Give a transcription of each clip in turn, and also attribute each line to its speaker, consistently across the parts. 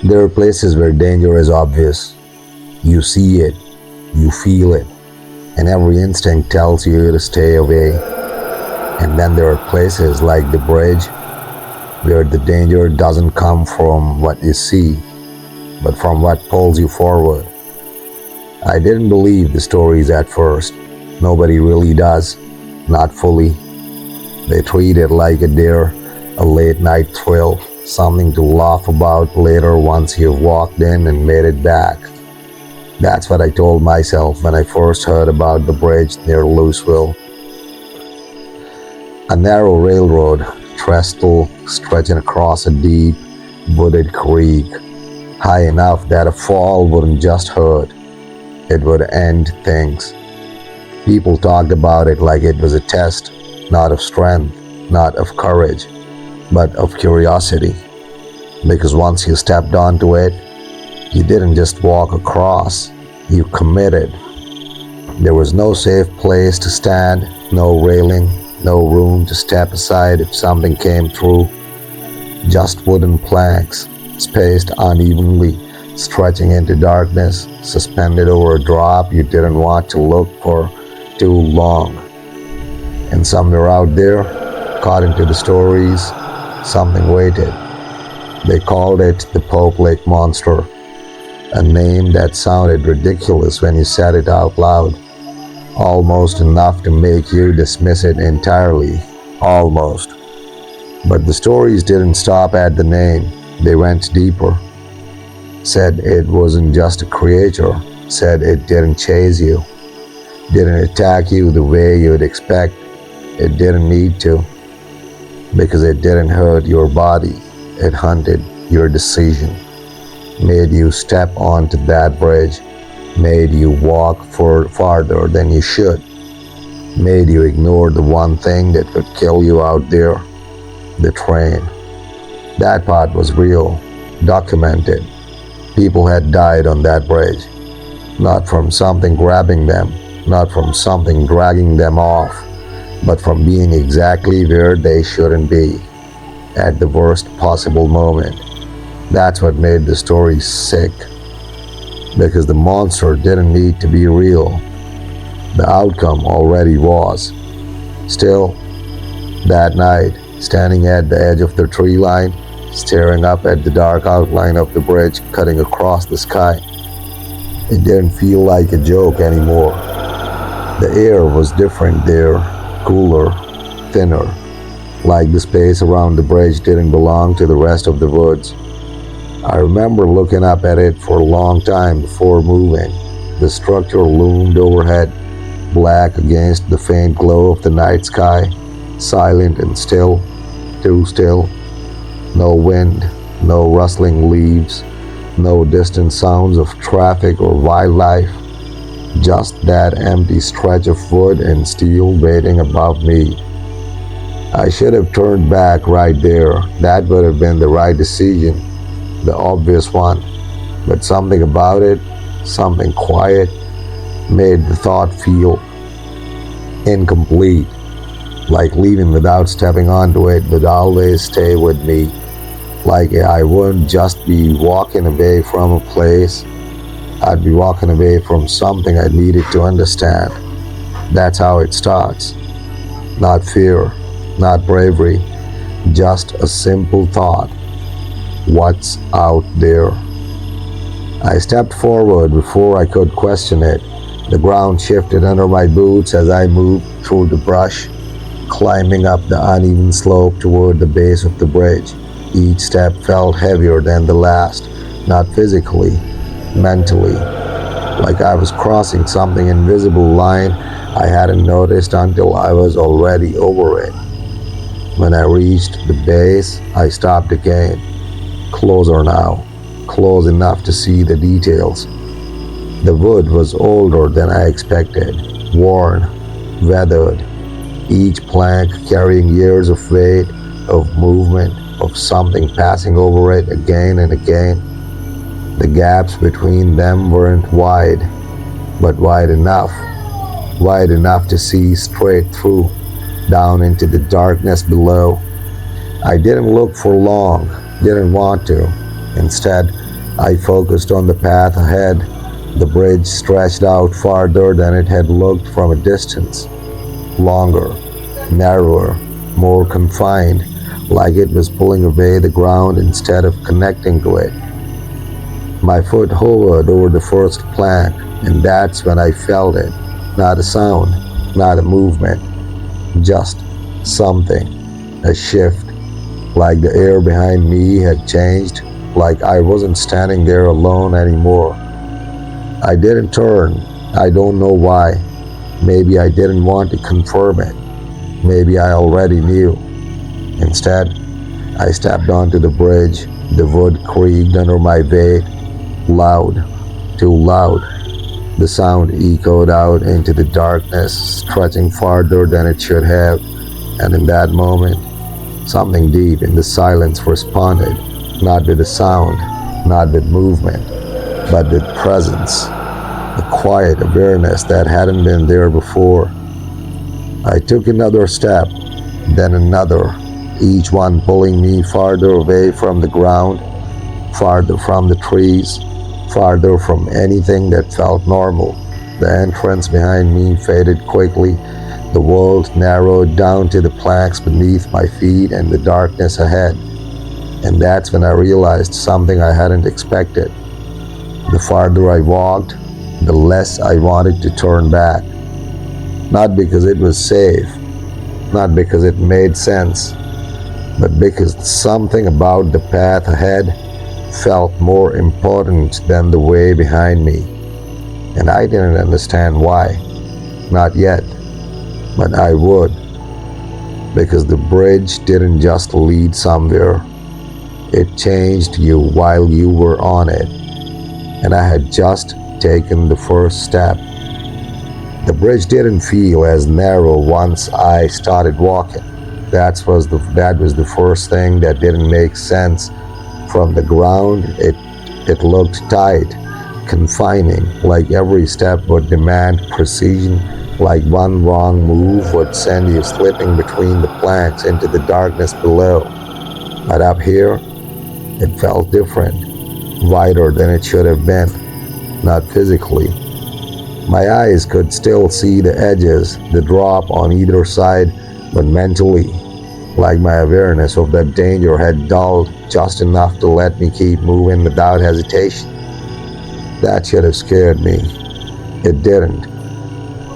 Speaker 1: There are places where danger is obvious. You see it, you feel it, and every instinct tells you to stay away. And then there are places like the bridge where the danger doesn't come from what you see, but from what pulls you forward. I didn't believe the stories at first. Nobody really does, not fully. They treat it like a dare, a late night thrill, something to laugh about later once you've walked in and made it back. That's what I told myself when I first heard about the bridge near Louisville. A narrow railroad trestle stretching across a deep, wooded creek, high enough that a fall wouldn't just hurt, it would end things. People talked about it like it was a test, not of strength, not of courage, but of curiosity. Because once you stepped onto it, you didn't just walk across, you committed. There was no safe place to stand, no railing, no room to step aside if something came through. Just wooden planks, spaced unevenly, stretching into darkness, suspended over a drop you didn't want to look for too long. And somewhere out there, caught into the stories, something waited. They called it the Pope Lake Monster, a name that sounded ridiculous when you said it out loud. Almost enough to make you dismiss it entirely. Almost. But the stories didn't stop at the name. They went deeper. Said it wasn't just a creature. Said it didn't chase you. Didn't attack you the way you'd expect. It didn't need to. Because it didn't hurt your body. It hunted your decision. Made you step onto that bridge. Made you walk farther than you should. Made you ignore the one thing that could kill you out there, the train. That part was real, documented. People had died on that bridge, not from something grabbing them, not from something dragging them off, but from being exactly where they shouldn't be, at the worst possible moment. That's what made the story sick. Because the monster didn't need to be real. The outcome already was. Still, that night, standing at the edge of the tree line, staring up at the dark outline of the bridge cutting across the sky, it didn't feel like a joke anymore. The air was different there, cooler, thinner, like the space around the bridge didn't belong to the rest of the woods. I remember looking up at it for a long time before moving. The structure loomed overhead, black against the faint glow of the night sky, silent and still, too still. No wind, no rustling leaves, no distant sounds of traffic or wildlife. Just that empty stretch of wood and steel waiting above me. I should have turned back right there. That would have been the right decision. The obvious one, but something about it, something quiet, made the thought feel incomplete, like leaving without stepping onto it would always stay with me, like I wouldn't just be walking away from a place, I'd be walking away from something I needed to understand. That's how it starts. Not fear, not bravery, just a simple thought. What's out there? I stepped forward before I could question it. The ground shifted under my boots as I moved through the brush, climbing up the uneven slope toward the base of the bridge. Each step felt heavier than the last, not physically, mentally, like I was crossing something invisible line I hadn't noticed until I was already over it. When I reached the base, I stopped again. Closer now, close enough to see the details. The wood was older than I expected, worn, weathered, each plank carrying years of weight, of movement, of something passing over it again and again. The gaps between them weren't wide, but wide enough to see straight through, down into the darkness below. I didn't look for long. Didn't want to. Instead, I focused on the path ahead. The bridge stretched out farther than it had looked from a distance. Longer, narrower, more confined, like it was pulling away the ground instead of connecting to it. My foot hovered over the first plank, and that's when I felt it. Not a sound, not a movement, just something. A shift, like the air behind me had changed, like I wasn't standing there alone anymore. I didn't turn. I don't know why. Maybe I didn't want to confirm it. Maybe I already knew. Instead, I stepped onto the bridge. The wood creaked under my weight. Loud, too loud. The sound echoed out into the darkness, stretching farther than it should have. And in that moment, something deep in the silence responded, not with a sound, not with movement, but with presence, a quiet awareness that hadn't been there before. I took another step, then another, each one pulling me farther away from the ground, farther from the trees, farther from anything that felt normal. The entrance behind me faded quickly. The world narrowed down to the planks beneath my feet and the darkness ahead. And that's when I realized something I hadn't expected. The farther I walked, the less I wanted to turn back. Not because it was safe, not because it made sense, but because something about the path ahead felt more important than the way behind me. And I didn't understand why. Not yet. But I would. Because the bridge didn't just lead somewhere. It changed you while you were on it. And I had just taken the first step. The bridge didn't feel as narrow once I started walking. That was the first thing that didn't make sense. From the ground, it looked tight, confining, like every step would demand precision, like one wrong move would send you slipping between the planks into the darkness below. But up here, it felt different, wider than it should have been, not physically. My eyes could still see the edges, the drop on either side, but mentally, like my awareness of that danger had dulled just enough to let me keep moving without hesitation. That should have scared me. It didn't.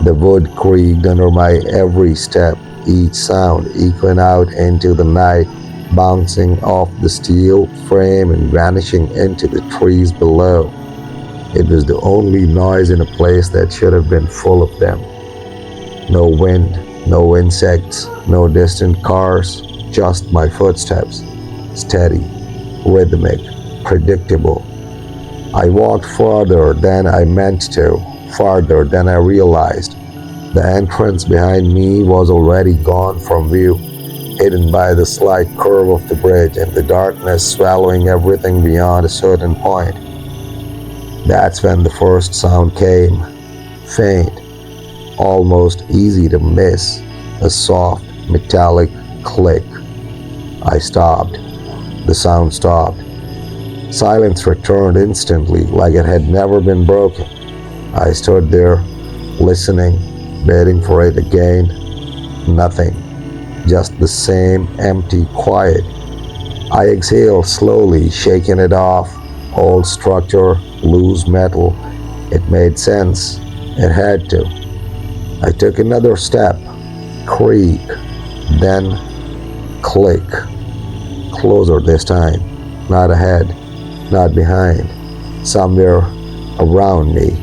Speaker 1: The wood creaked under my every step, each sound echoing out into the night, bouncing off the steel frame and vanishing into the trees below. It was the only noise in a place that should have been full of them. No wind, no insects, no distant cars, just my footsteps, steady, rhythmic, predictable. I walked farther than I meant to, farther than I realized. The entrance behind me was already gone from view, hidden by the slight curve of the bridge and the darkness swallowing everything beyond a certain point. That's when the first sound came, faint, almost easy to miss, a soft, metallic click. I stopped. The sound stopped. Silence returned instantly, like it had never been broken. I stood there, listening, waiting for it again. Nothing. Just the same empty quiet. I exhaled slowly, shaking it off. Old structure, loose metal. It made sense. It had to. I took another step. Creak. Then click. Closer this time. Not ahead. Not behind. Somewhere around me.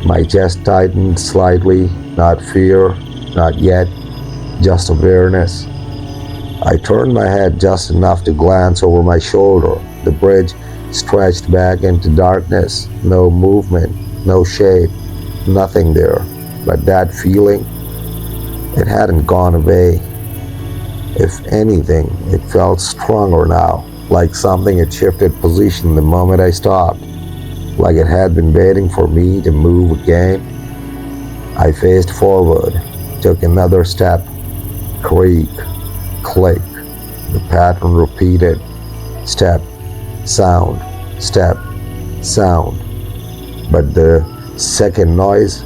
Speaker 1: My chest tightened slightly. Not fear. Not yet. Just awareness. I turned my head just enough to glance over my shoulder. The bridge stretched back into darkness. No movement. No shape. Nothing there. But that feeling, it hadn't gone away. If anything, it felt stronger now, like something had shifted position the moment I stopped, like it had been waiting for me to move again. I faced forward, took another step. Creak, click. The pattern repeated. Step, sound, step, sound. But the second noise,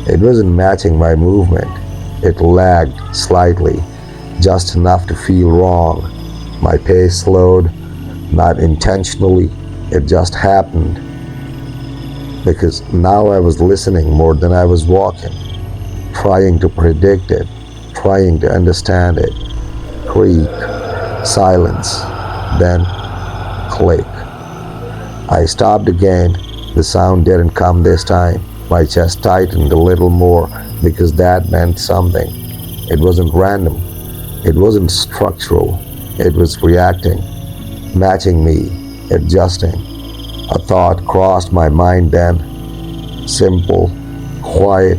Speaker 1: it wasn't matching my movement. It lagged slightly, just enough to feel wrong. My pace slowed, not intentionally, it just happened. Because now I was listening more than I was walking, trying to predict it, trying to understand it. Creak, silence, then click. I stopped again. The sound didn't come this time. My chest tightened a little more because that meant something. It wasn't random. It wasn't structural. It was reacting, matching me, adjusting. A thought crossed my mind then. Simple, quiet,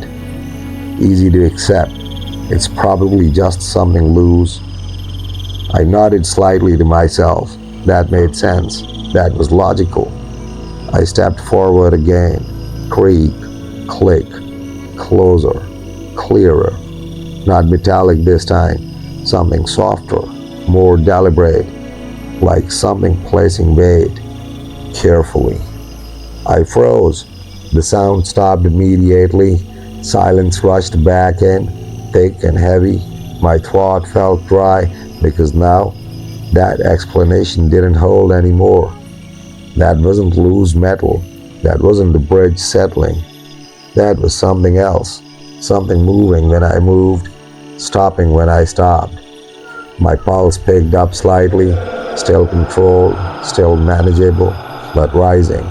Speaker 1: easy to accept. It's probably just something loose. I nodded slightly to myself. That made sense. That was logical. I stepped forward again. Creak, click, closer, clearer. Not metallic this time. Something softer, more deliberate, like something placing weight carefully. I froze. The sound stopped immediately. Silence rushed back in, thick and heavy. My throat felt dry because now that explanation didn't hold anymore. That wasn't loose metal. That wasn't the bridge settling. That was something else. Something moving when I moved, stopping when I stopped. My pulse picked up slightly, still controlled, still manageable, but rising.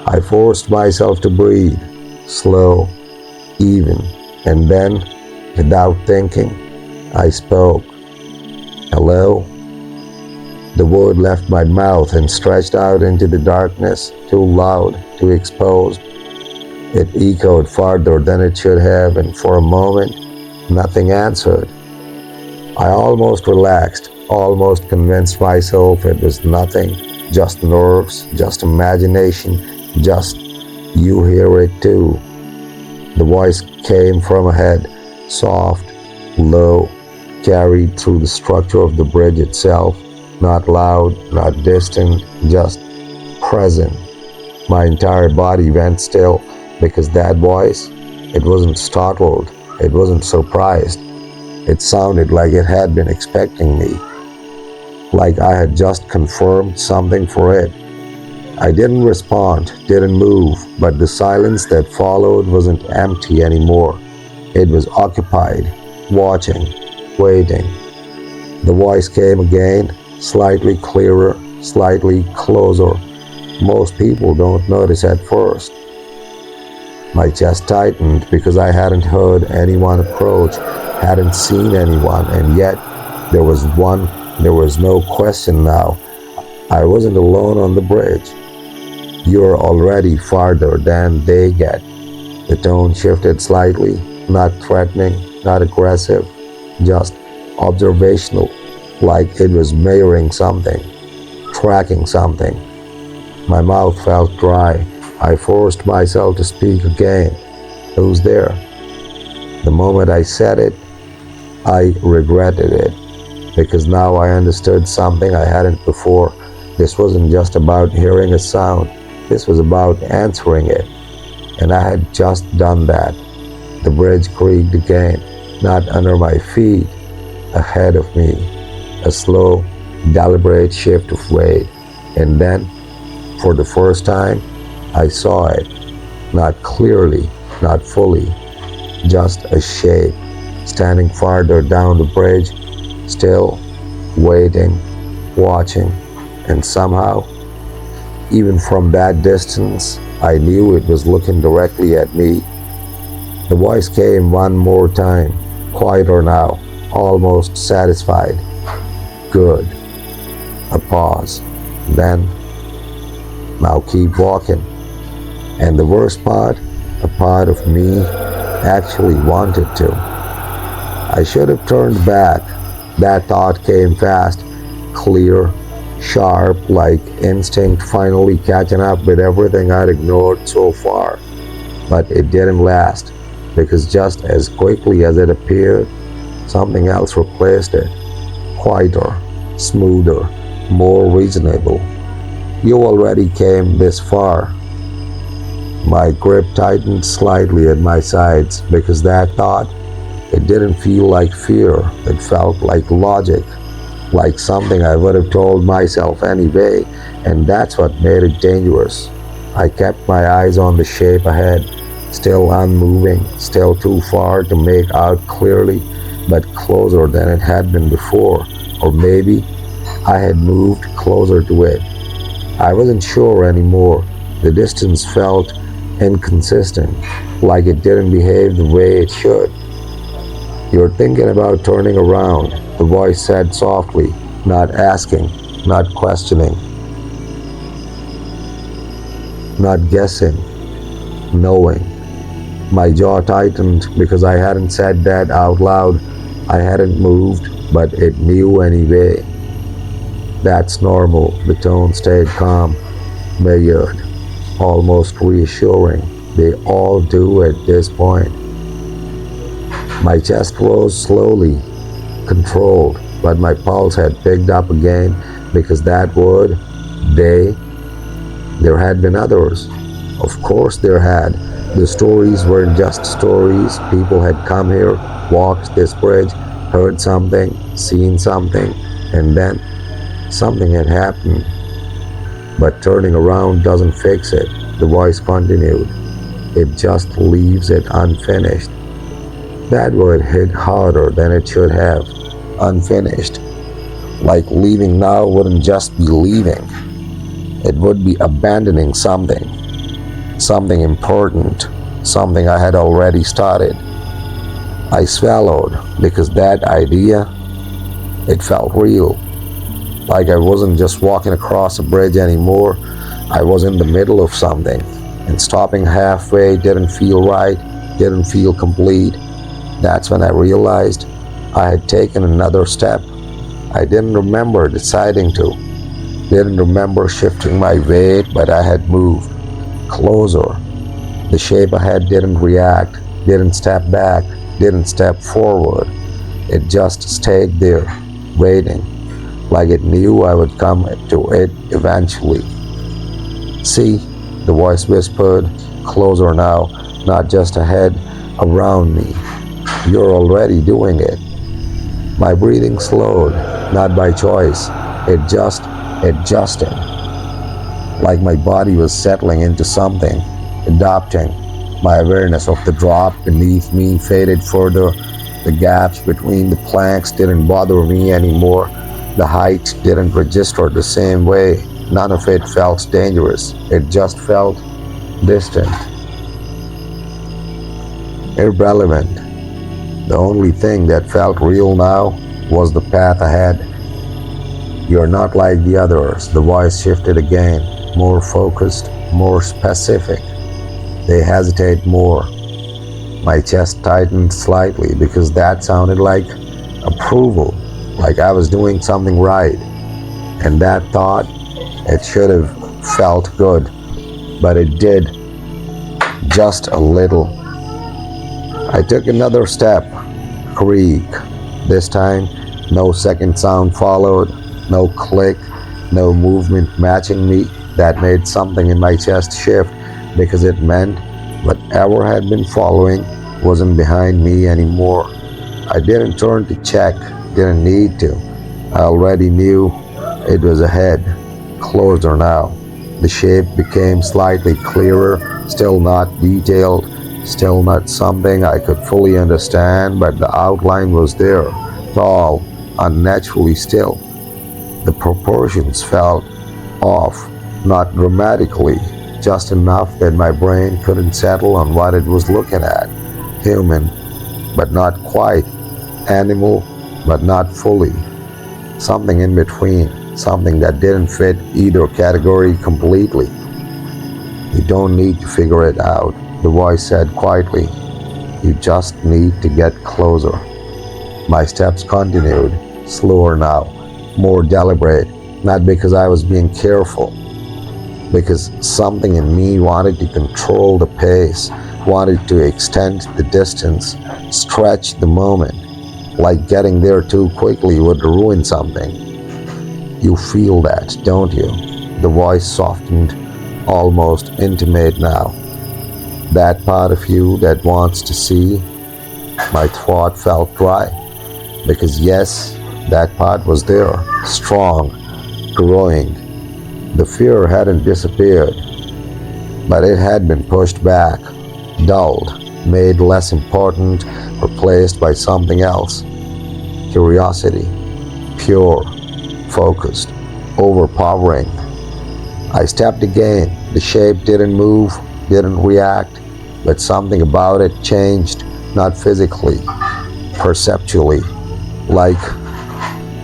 Speaker 1: I forced myself to breathe, slow, even, and then, without thinking, I spoke. Hello? The word left my mouth and stretched out into the darkness, too loud, too exposed. It echoed farther than it should have, and for a moment, nothing answered. I almost relaxed, almost convinced myself it was nothing, just nerves, just imagination, just you hear it too. The voice came from ahead, soft, low, carried through the structure of the bridge itself. Not loud, not distant, just present. My entire body went still because that voice, it wasn't startled, it wasn't surprised. It sounded like it had been expecting me, like I had just confirmed something for it. I didn't respond, didn't move, but the silence that followed wasn't empty anymore. It was occupied, watching, waiting. The voice came again, slightly clearer, slightly closer. Most people don't notice at first. My chest tightened because I hadn't heard anyone approach, hadn't seen anyone, and yet there was no question now. I wasn't alone on the bridge. You're already farther than they get. The tone shifted slightly, not threatening, not aggressive, just observational, like it was measuring something, tracking something. My mouth felt dry. I forced myself to speak again. Who's there? The moment I said it, I regretted it, because now I understood something I hadn't before. This wasn't just about hearing a sound. This was about answering it. And I had just done that. The bridge creaked again, not under my feet, ahead of me. A slow, deliberate shift of weight. And then, for the first time, I saw it. Not clearly, not fully. Just a shape, standing farther down the bridge, still, waiting, watching, and somehow, even from that distance, I knew it was looking directly at me. The voice came one more time, quieter now, almost satisfied. Good. A pause. Then, now keep walking. And the worst part, a part of me actually wanted to. I should have turned back. That thought came fast, clear, sharp, like instinct finally catching up with everything I'd ignored so far. But it didn't last, because just as quickly as it appeared, something else replaced it. Quieter, smoother, more reasonable. You already came this far. My grip tightened slightly at my sides because that thought, it didn't feel like fear. It felt like logic, like something I would have told myself anyway, and that's what made it dangerous. I kept my eyes on the shape ahead, still unmoving, still too far to make out clearly, but closer than it had been before. Or maybe I had moved closer to it. I wasn't sure anymore. The distance felt inconsistent, like it didn't behave the way it should. "You're thinking about turning around," the voice said softly, not asking, not questioning, not guessing, knowing. My jaw tightened because I hadn't said that out loud. I hadn't moved, but it knew anyway. "That's normal." The tone stayed calm, measured, almost reassuring. "They all do at this point." My chest rose slowly, controlled, but my pulse had picked up again because that word, they, there had been others. Of course there had. The stories weren't just stories. People had come here, walked this bridge, heard something, seen something, and then something had happened. "But turning around doesn't fix it," the voice continued. "It just leaves it unfinished." That word hit harder than it should have. Unfinished. Like leaving now wouldn't just be leaving. It would be abandoning something. Something important. Something I had already started. I swallowed because that idea, it felt real. Like I wasn't just walking across a bridge anymore. I was in the middle of something. And stopping halfway didn't feel right, didn't feel complete. That's when I realized I had taken another step. I didn't remember deciding to. Didn't remember shifting my weight, but I had moved closer. The shape ahead didn't react, didn't step back, didn't step forward. It just stayed there, waiting, like it knew I would come to it eventually. "See," the voice whispered, closer now, not just ahead, around me. "You're already doing it." My breathing slowed, not by choice. It just adjusted, like my body was settling into something, adapting. My awareness of the drop beneath me faded further. The gaps between the planks didn't bother me anymore. The height didn't register the same way. None of it felt dangerous. It just felt distant, irrelevant. The only thing that felt real now was the path ahead. "You're not like the others." The voice shifted again, more focused, more specific. "They hesitate more." My chest tightened slightly because that sounded like approval, like I was doing something right. And that thought, it should have felt good, but it did, just a little. I took another step. Creak. This time, no second sound followed, no click, no movement matching me. That made something in my chest shift because it meant whatever had been following wasn't behind me anymore. I didn't turn to check, didn't need to. I already knew it was ahead, closer now. The shape became slightly clearer, still not detailed, still not something I could fully understand, but the outline was there, tall, unnaturally still. The proportions felt off, not dramatically, just enough that my brain couldn't settle on what it was looking at. Human, but not quite. Animal, but not fully. Something in between, something that didn't fit either category completely. "You don't need to figure it out," the voice said quietly. "You just need to get closer." My steps continued, slower now, more deliberate, not because I was being careful, because something in me wanted to control the pace, wanted to extend the distance, stretch the moment, like getting there too quickly would ruin something. "You feel that, don't you?" The voice softened, almost intimate now. That part of you that wants to see. My throat felt dry, because yes, that part was there, strong, growing. The fear hadn't disappeared, but it had been pushed back, dulled, made less important, replaced by something else. Curiosity, pure, focused, overpowering. I stepped again. The shape didn't move, didn't react, but something about it changed, not physically, perceptually, like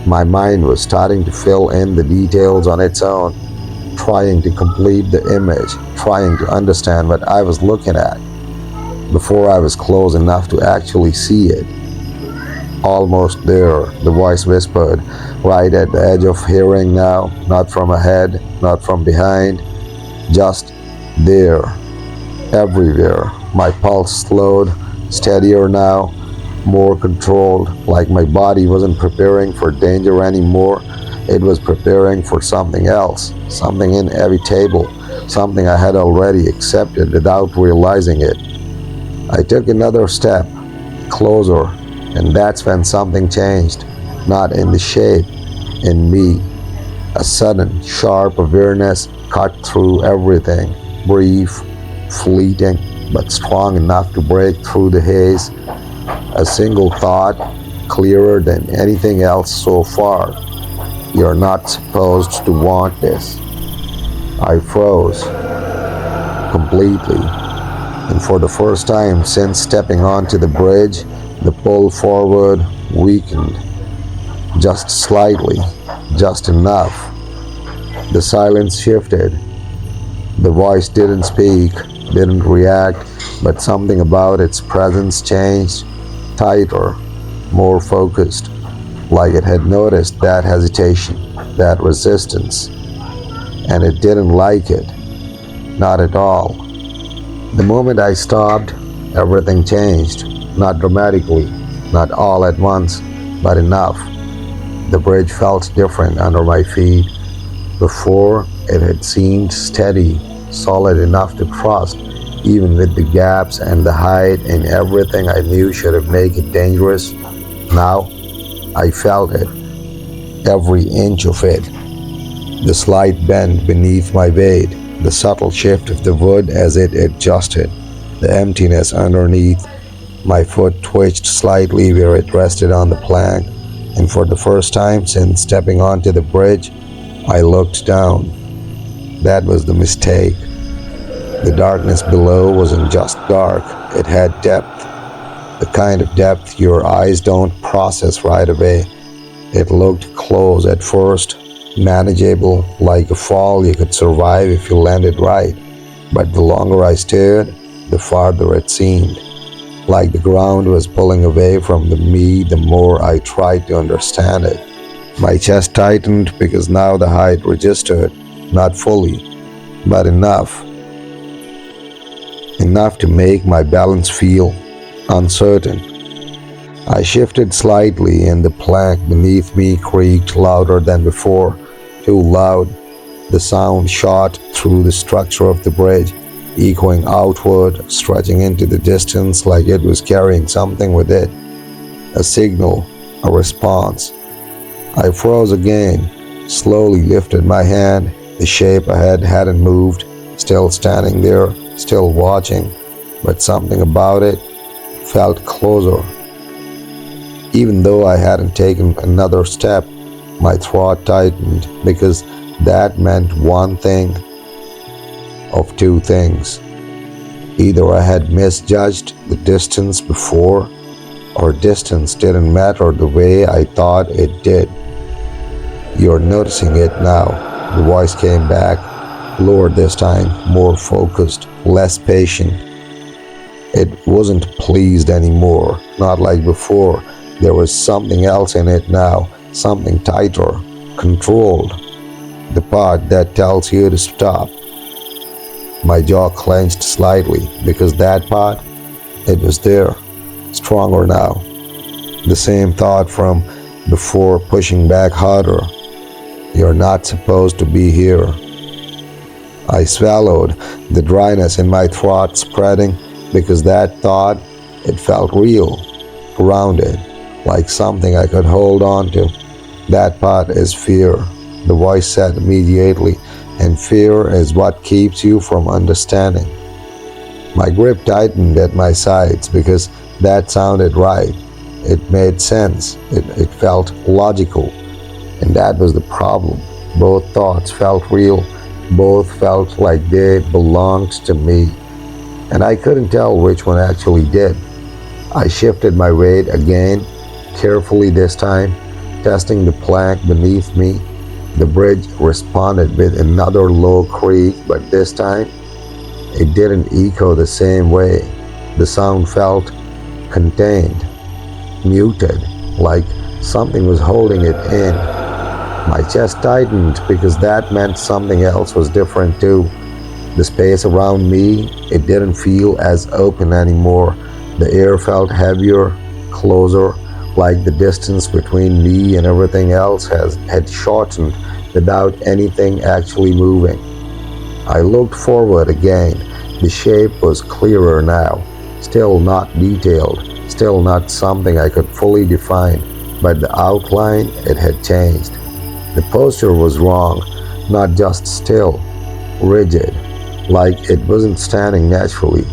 Speaker 1: my mind was starting to fill in the details on its own, trying to complete the image, trying to understand what I was looking at before I was close enough to actually see it. Almost there, the voice whispered, right at the edge of hearing now, not from ahead, not from behind, just there, everywhere. My pulse slowed, steadier now, more controlled, like my body wasn't preparing for danger anymore. It was preparing for something else, something inevitable, something I had already accepted without realizing it. I took another step, closer, and that's when something changed, not in the shape, in me. A sudden, sharp awareness cut through everything, brief, fleeting, but strong enough to break through the haze. A single thought, clearer than anything else so far. You're not supposed to want this. I froze completely, and for the first time since stepping onto the bridge, the pull forward weakened, just slightly, just enough. The silence shifted. The voice didn't speak, didn't react, but something about its presence changed, tighter, more focused, like it had noticed that hesitation, that resistance, and it didn't like it, not at all. The moment I stopped, everything changed, not dramatically, not all at once, but enough. The bridge felt different under my feet. Before, it had seemed steady, solid enough to cross, even with the gaps and the height and everything I knew should have made it dangerous. Now, I felt it, every inch of it. The slight bend beneath my weight, the subtle shift of the wood as it adjusted, the emptiness underneath. My foot twitched slightly where it rested on the plank, and for the first time since stepping onto the bridge, I looked down. That was the mistake. The darkness below wasn't just dark, it had depth. The kind of depth your eyes don't process right away. It looked close at first, manageable, like a fall you could survive if you landed right. But the longer I stared, the farther it seemed. Like the ground was pulling away from me the more I tried to understand it. My chest tightened because now the height registered, not fully, but enough. Enough to make my balance feel uncertain. I shifted slightly and the plank beneath me creaked louder than before, too loud. The sound shot through the structure of the bridge, echoing outward, stretching into the distance like it was carrying something with it. A signal, a response. I froze again, slowly lifted my hand. The shape ahead hadn't moved, still standing there, still watching, but something about it felt closer. Even though I hadn't taken another step, my throat tightened because that meant one thing of two things. Either I had misjudged the distance before, or distance didn't matter the way I thought it did. You're noticing it now. The voice came back, lower this time, more focused, less patient. It wasn't pleased anymore, not like before. There was something else in it now, something tighter, controlled. The part that tells you to stop. My jaw clenched slightly because that part, it was there, stronger now. The same thought from before pushing back harder. You're not supposed to be here. I swallowed, the dryness in my throat spreading because that thought, it felt real, grounded, like something I could hold on to. That part is fear, the voice said immediately, and fear is what keeps you from understanding. My grip tightened at my sides because that sounded right. It made sense. It felt logical. And that was the problem. Both thoughts felt real. Both felt like they belonged to me. And I couldn't tell which one actually did. I shifted my weight again, carefully this time, testing the plank beneath me. The bridge responded with another low creak, but this time it didn't echo the same way. The sound felt contained, muted, like something was holding it in. My chest tightened because that meant something else was different too. The space around me, it didn't feel as open anymore. The air felt heavier, closer, like the distance between me and everything else had shortened without anything actually moving. I looked forward again. The shape was clearer now, still not detailed, still not something I could fully define, but the outline, it had changed. The posture was wrong, not just still, rigid, like it wasn't standing naturally,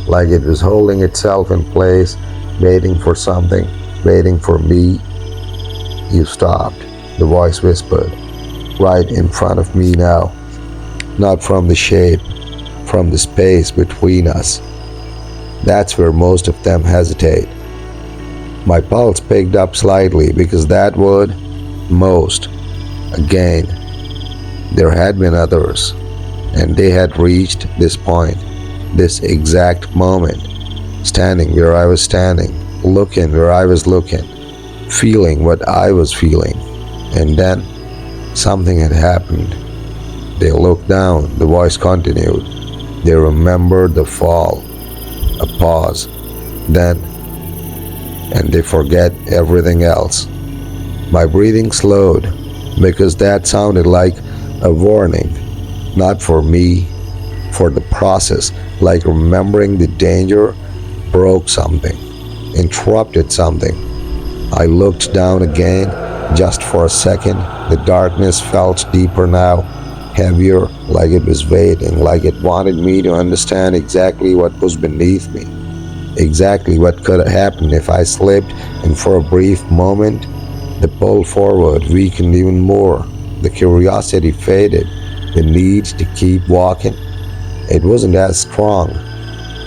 Speaker 1: like it was holding itself in place, waiting for something, waiting for me. You stopped, the voice whispered, right in front of me now, not from the shape, from the space between us. That's where most of them hesitate. My pulse picked up slightly because that word, most, again, there had been others, and they had reached this point, this exact moment, standing where I was standing, looking where I was looking, feeling what I was feeling. And then something had happened. They looked down, the voice continued. They remembered the fall, a pause, then, and they forget everything else. My breathing slowed because that sounded like a warning, not for me, for the process, like remembering the danger broke something, interrupted something. I looked down again, just for a second. The darkness felt deeper now, heavier, like it was waiting, like it wanted me to understand exactly what was beneath me, exactly what could happen if I slipped, and for a brief moment, the pull forward weakened even more. The curiosity faded, the need to keep walking, it wasn't as strong.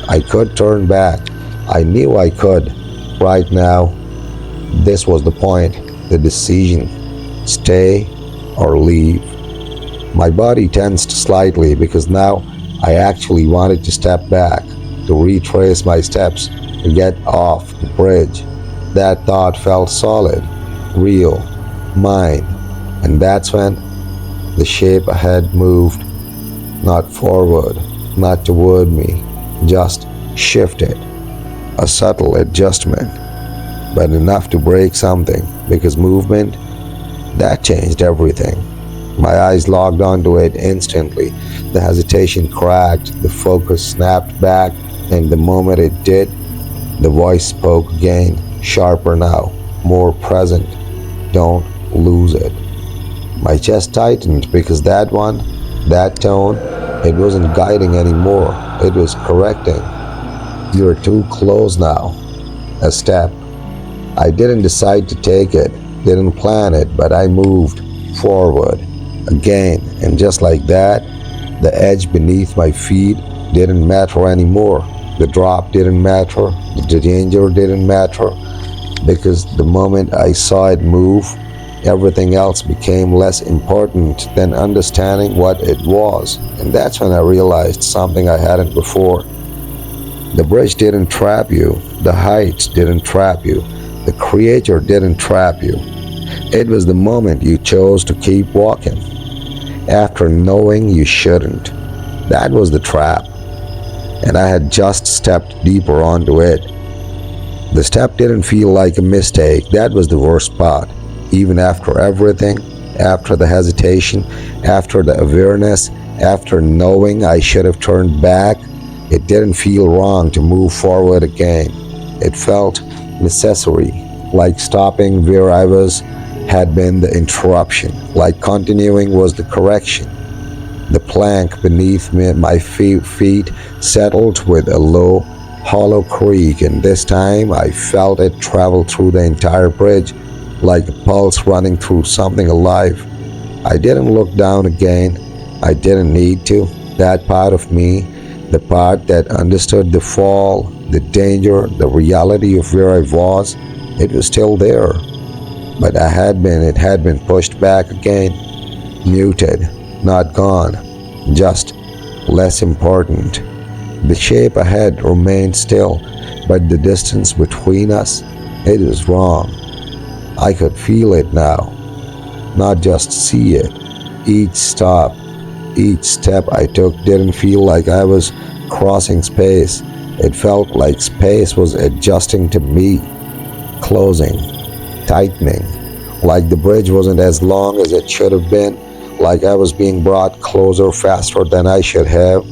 Speaker 1: I could turn back. I knew I could. Right now, this was the point, the decision. Stay or leave. My body tensed slightly because now I actually wanted to step back, to retrace my steps, to get off the bridge. That thought felt solid, real, mine. And that's when the shape ahead moved, not forward, not toward me, just shifted. A subtle adjustment, but enough to break something, because movement, that changed everything. My eyes locked onto it instantly. The hesitation cracked, the focus snapped back, and the moment it did, the voice spoke again, sharper now, more present. Don't lose it. My chest tightened because that one, that tone, it wasn't guiding anymore. It was correcting. You're too close now. A step. I didn't decide to take it, didn't plan it, but I moved forward again, and just like that, the edge beneath my feet didn't matter anymore. The drop didn't matter, the danger didn't matter, because the moment I saw it move, everything else became less important than understanding what it was. And that's when I realized something I hadn't before. The bridge didn't trap you, the heights didn't trap you, the creature didn't trap you. It was the moment you chose to keep walking, after knowing you shouldn't. That was the trap, and I had just stepped deeper onto it. The step didn't feel like a mistake. That was the worst part. Even after everything, after the hesitation, after the awareness, After knowing I should have turned back, it didn't feel wrong to move forward again. It felt necessary, like stopping where I was had been the interruption, like continuing was the correction. The plank beneath me, my feet settled with a low, hollow creak, and this time I felt it travel through the entire bridge like a pulse running through something alive. I didn't look down again. I didn't need to. That part of me, the part that understood the fall, the danger, the reality of where I was, it was still there. But it had been pushed back again, muted, not gone, just less important. The shape ahead remained still, but the distance between us, it was wrong. I could feel it now, not just see it. Each stop, each step I took didn't feel like I was crossing space. It felt like space was adjusting to me, closing, tightening, like the bridge wasn't as long as it should have been, like I was being brought closer faster than I should have.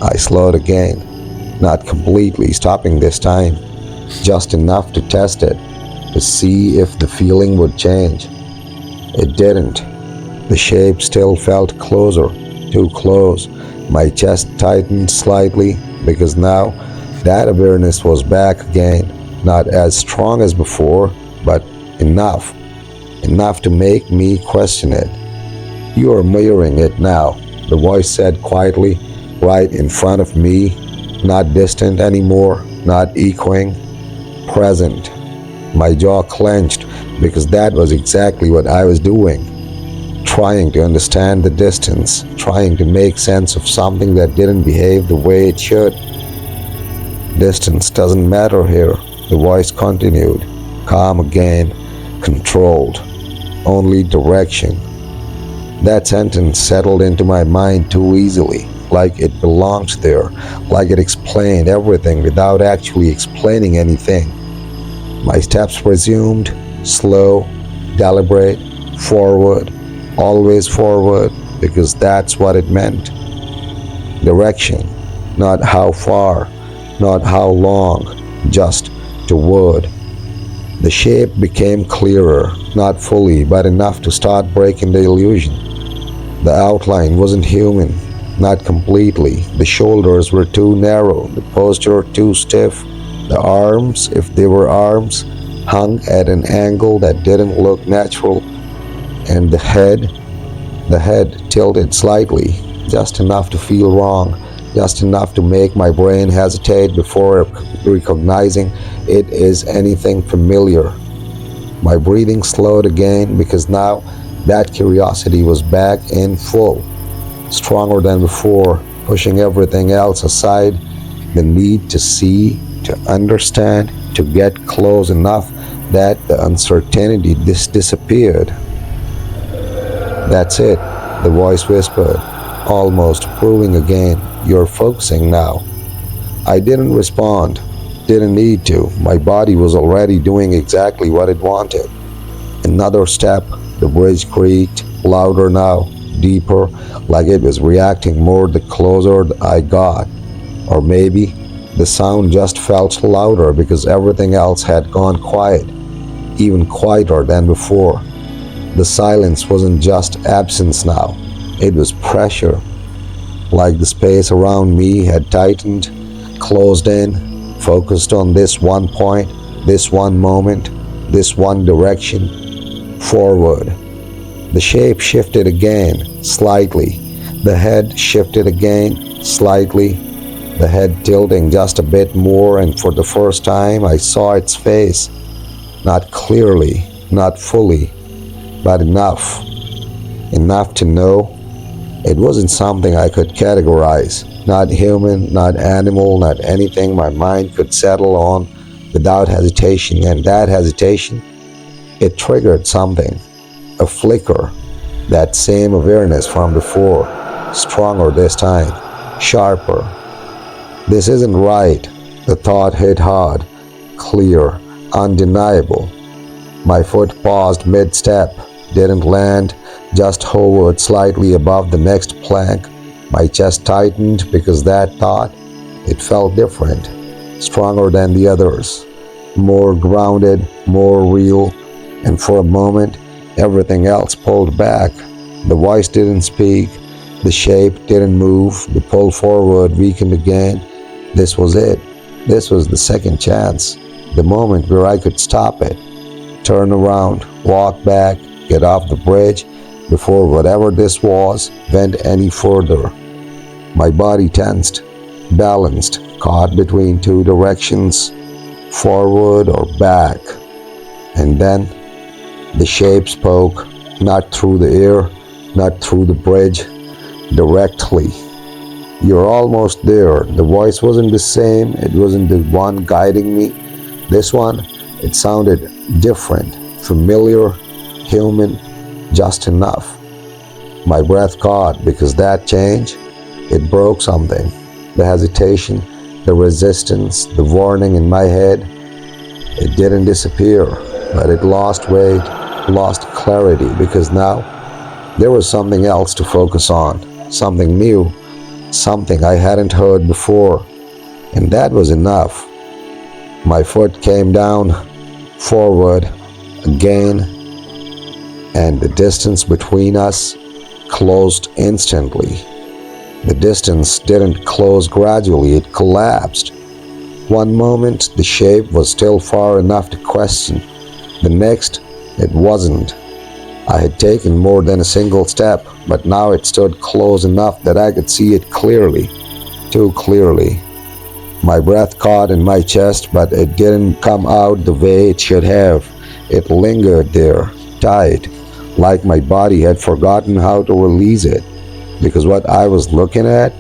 Speaker 1: I slowed again, not completely stopping this time, just enough to test it, to see if the feeling would change. It didn't. The shape still felt closer, too close. My chest tightened slightly because now that awareness was back again, not as strong as before, but enough to make me question it. You are mirroring it now, the voice said quietly, right in front of me, not distant anymore, not echoing, present. My jaw clenched because that was exactly what I was doing. Trying to understand the distance, trying to make sense of something that didn't behave the way it should. Distance doesn't matter here, the voice continued, calm again, controlled, only direction. That sentence settled into my mind too easily, like it belonged there, like it explained everything without actually explaining anything. My steps resumed, slow, deliberate, forward, always forward, because that's what it meant. Direction, not how far, not how long, just toward. The shape became clearer, not fully, but enough to start breaking the illusion. The outline wasn't human, not completely. The shoulders were too narrow, the posture too stiff. The arms, if they were arms, hung at an angle that didn't look natural. And the head tilted slightly, just enough to feel wrong, just enough to make my brain hesitate before recognizing it is anything familiar. My breathing slowed again because now that curiosity was back in full, stronger than before, pushing everything else aside, the need to see, to understand, to get close enough that the uncertainty disappeared. That's it, the voice whispered, almost proving again, you're focusing now. I didn't respond, didn't need to. My body was already doing exactly what it wanted. Another step, the bridge creaked, louder now, deeper, like it was reacting more the closer I got. Or maybe the sound just felt louder because everything else had gone quiet, even quieter than before. The silence wasn't just absence now, it was pressure, like the space around me had tightened, closed in, focused on this one point, this one moment, this one direction, forward. The shape shifted again, slightly. The head shifted again, slightly. The head tilting just a bit more, and for the first time I saw its face. Not clearly, not fully, but enough. Enough to know it wasn't something I could categorize. Not human, not animal, not anything my mind could settle on without hesitation. And that hesitation, it triggered something. A flicker. That same awareness from before. Stronger this time. Sharper. This isn't right. The thought hit hard. Clear. Undeniable. My foot paused mid-step. Didn't land. Just hovered slightly above the next plank. My chest tightened because that thought, it felt different, stronger than the others, more grounded, more real, and for a moment, everything else pulled back. The voice didn't speak, the shape didn't move, the pull forward weakened again. This was it. This was the second chance, the moment where I could stop it, turn around, walk back, get off the bridge before whatever this was went any further. My body tensed, balanced, caught between two directions, forward or back. And then the shape spoke, not through the air, not through the bridge, directly. "You're almost there." The voice wasn't the same, it wasn't the one guiding me. This one, it sounded different, familiar, human, just enough. My breath caught because that change, it broke something. The hesitation, the resistance, the warning in my head, it didn't disappear, but it lost weight, lost clarity, because now there was something else to focus on, something new, something I hadn't heard before, and that was enough. My foot came down, forward, again, and the distance between us closed instantly. The distance didn't close gradually, it collapsed. One moment, the shape was still far enough to question. The next, it wasn't. I had taken more than a single step, but now it stood close enough that I could see it clearly, too clearly. My breath caught in my chest, but it didn't come out the way it should have. It lingered there, tight, like my body had forgotten how to release it. Because what I was looking at,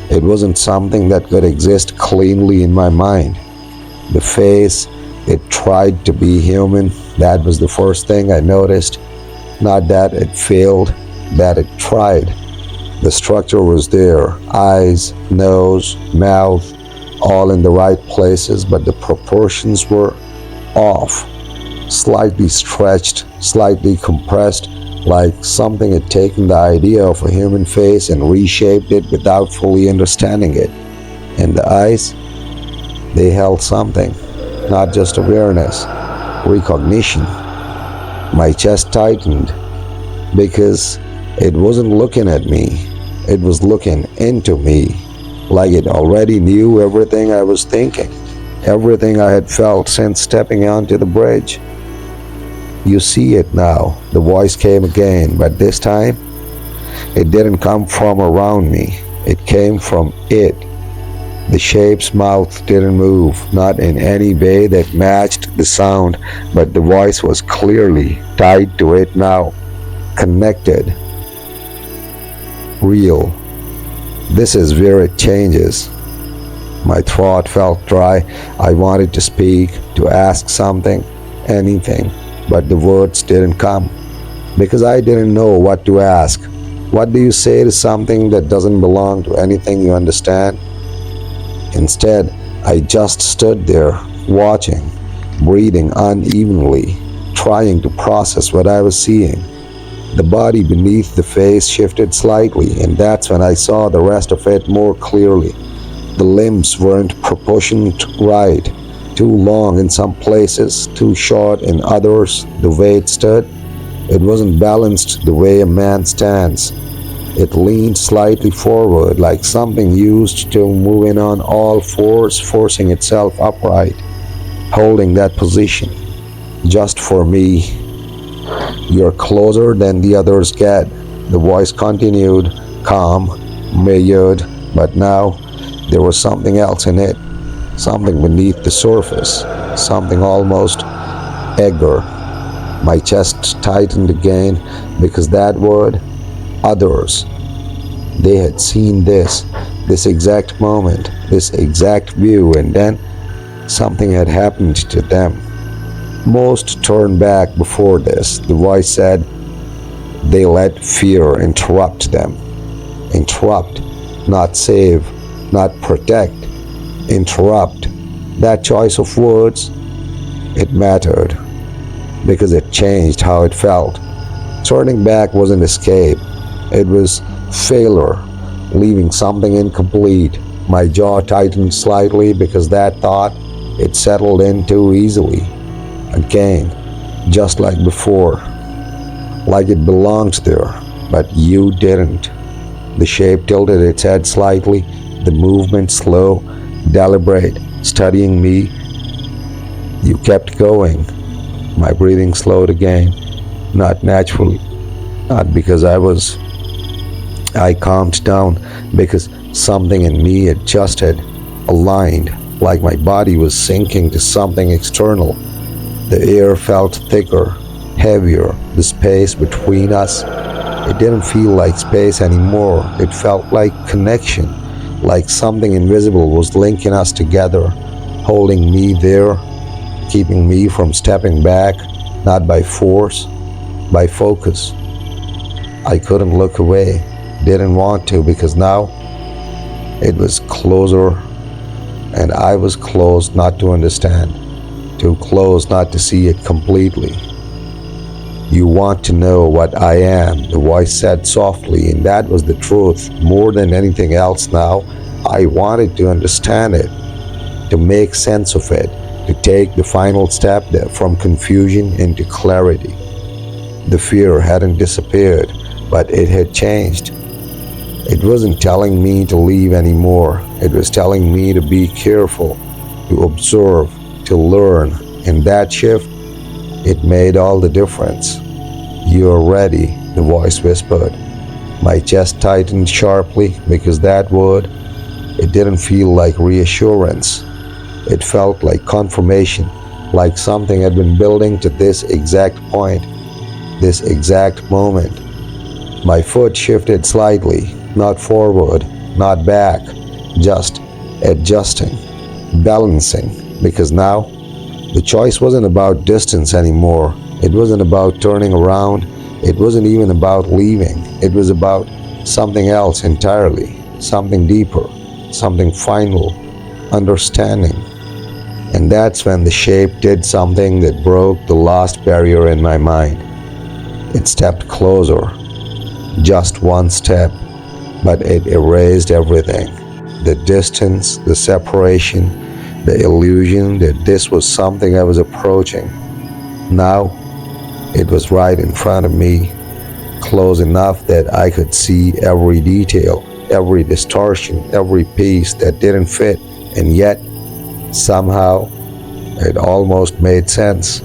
Speaker 1: it wasn't something that could exist cleanly in my mind. The face, it tried to be human. That was the first thing I noticed. Not that it failed, that it tried. The structure was there, eyes, nose, mouth, all in the right places, but the proportions were off, slightly stretched, slightly compressed, like something had taken the idea of a human face and reshaped it without fully understanding it. And the eyes, they held something, not just awareness, recognition. My chest tightened because it wasn't looking at me, it was looking into me, like it already knew everything I was thinking, everything I had felt since stepping onto the bridge. "You see it now," the voice came again, but this time, it didn't come from around me, it came from it. The shape's mouth didn't move, not in any way that matched the sound, but the voice was clearly tied to it now, connected, real. This is where it changes. My throat felt dry. I wanted to speak, to ask something, anything, but the words didn't come because I didn't know what to ask. What do you say to something that doesn't belong to anything you understand? Instead, I just stood there, watching, breathing unevenly, trying to process what I was seeing. The body beneath the face shifted slightly, and that's when I saw the rest of it more clearly. The limbs weren't proportioned right, too long in some places, too short in others. The way it stood, it wasn't balanced the way a man stands. It leaned slightly forward, like something used to move in on all fours, forcing itself upright, holding that position. Just for me. "You're closer than the others get," the voice continued, calm, measured, but now there was something else in it, something beneath the surface, something almost eager. My chest tightened again because that word, others, they had seen this exact moment, this exact view, and then something had happened to them. Most turned back before this. The voice said they let fear interrupt them. Interrupt, not save, not protect. Interrupt. That choice of words, it mattered because it changed how it felt. Turning back wasn't escape. It was failure. leaving something incomplete. My jaw tightened slightly because that thought, it settled in too easily. Again, just like before, like it belonged there, but you didn't. The shape tilted its head slightly, the movement slow, deliberate, studying me. You kept going. My breathing slowed again, not naturally, not because I calmed down, because something in me adjusted, aligned, like my body was sinking to something external. The air felt thicker, heavier, the space between us. It didn't feel like space anymore. It felt like connection, like something invisible was linking us together, holding me there, keeping me from stepping back, not by force, by focus. I couldn't look away, didn't want to, because now it was closer, and I was close not to understand, too close not to see it completely. You want to know what I am, the voice said softly, and that was the truth. More than anything else now, I wanted to understand it, to make sense of it, to take the final step from confusion into clarity. The fear hadn't disappeared, but it had changed. It wasn't telling me to leave anymore. It was telling me to be careful, to observe, to learn. And that shift, it made all the difference. "You're ready," the voice whispered. My chest tightened sharply because that word, it didn't feel like reassurance. It felt like confirmation, like something had been building to this exact point, this exact moment. My foot shifted slightly, not forward, not back, just adjusting, balancing, because now the choice wasn't about distance anymore. It wasn't about turning around. It wasn't even about leaving. It was about something else entirely, something deeper, something final, understanding. And that's when the shape did something that broke the last barrier in my mind. It stepped closer, just one step, but it erased everything. The distance, the separation, the illusion that this was something I was approaching. Now, it was right in front of me, close enough that I could see every detail, every distortion, every piece that didn't fit, and yet, somehow, it almost made sense.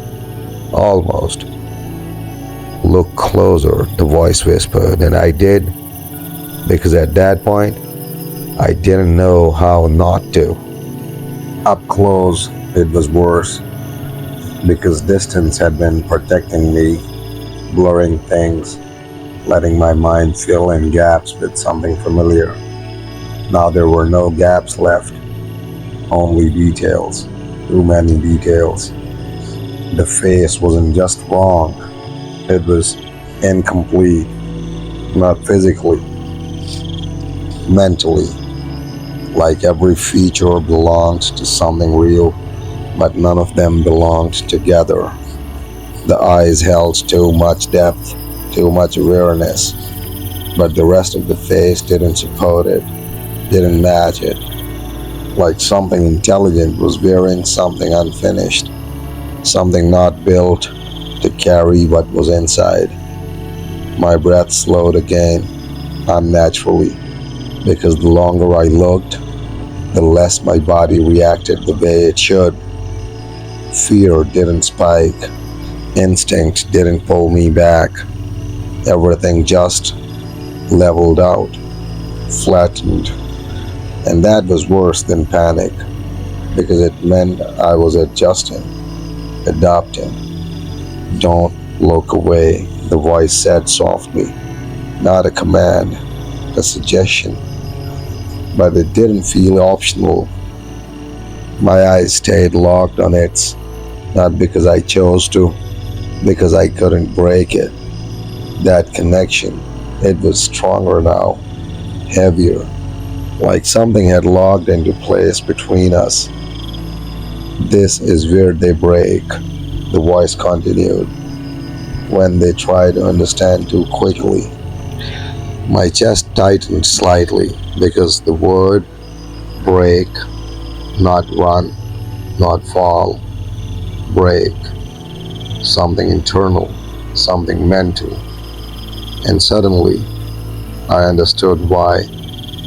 Speaker 1: Almost. "Look closer," the voice whispered, and I did, because at that point, I didn't know how not to. Up close, it was worse, because distance had been protecting me, blurring things, letting my mind fill in gaps with something familiar. Now there were no gaps left, only details, too many details. The face wasn't just wrong, it was incomplete, not physically, mentally, like every feature belonged to something real, but none of them belonged together. The eyes held too much depth, too much awareness, but the rest of the face didn't support it, didn't match it. Like something intelligent was wearing something unfinished, something not built to carry what was inside. My breath slowed again, unnaturally, because the longer I looked, the less my body reacted the way it should. Fear didn't spike. Instinct didn't pull me back. Everything just leveled out, flattened. And that was worse than panic, because it meant I was adjusting, adapting. "Don't look away," the voice said softly. Not a command, a suggestion. But it didn't feel optional. My eyes stayed locked on it, not because I chose to, because I couldn't break it. That connection, it was stronger now, heavier, like something had locked into place between us. "This is where they break," the voice continued, "when they try to understand too quickly. My chest tightened slightly because the word break, not run, not fall, break, something internal, something mental. And suddenly I understood why,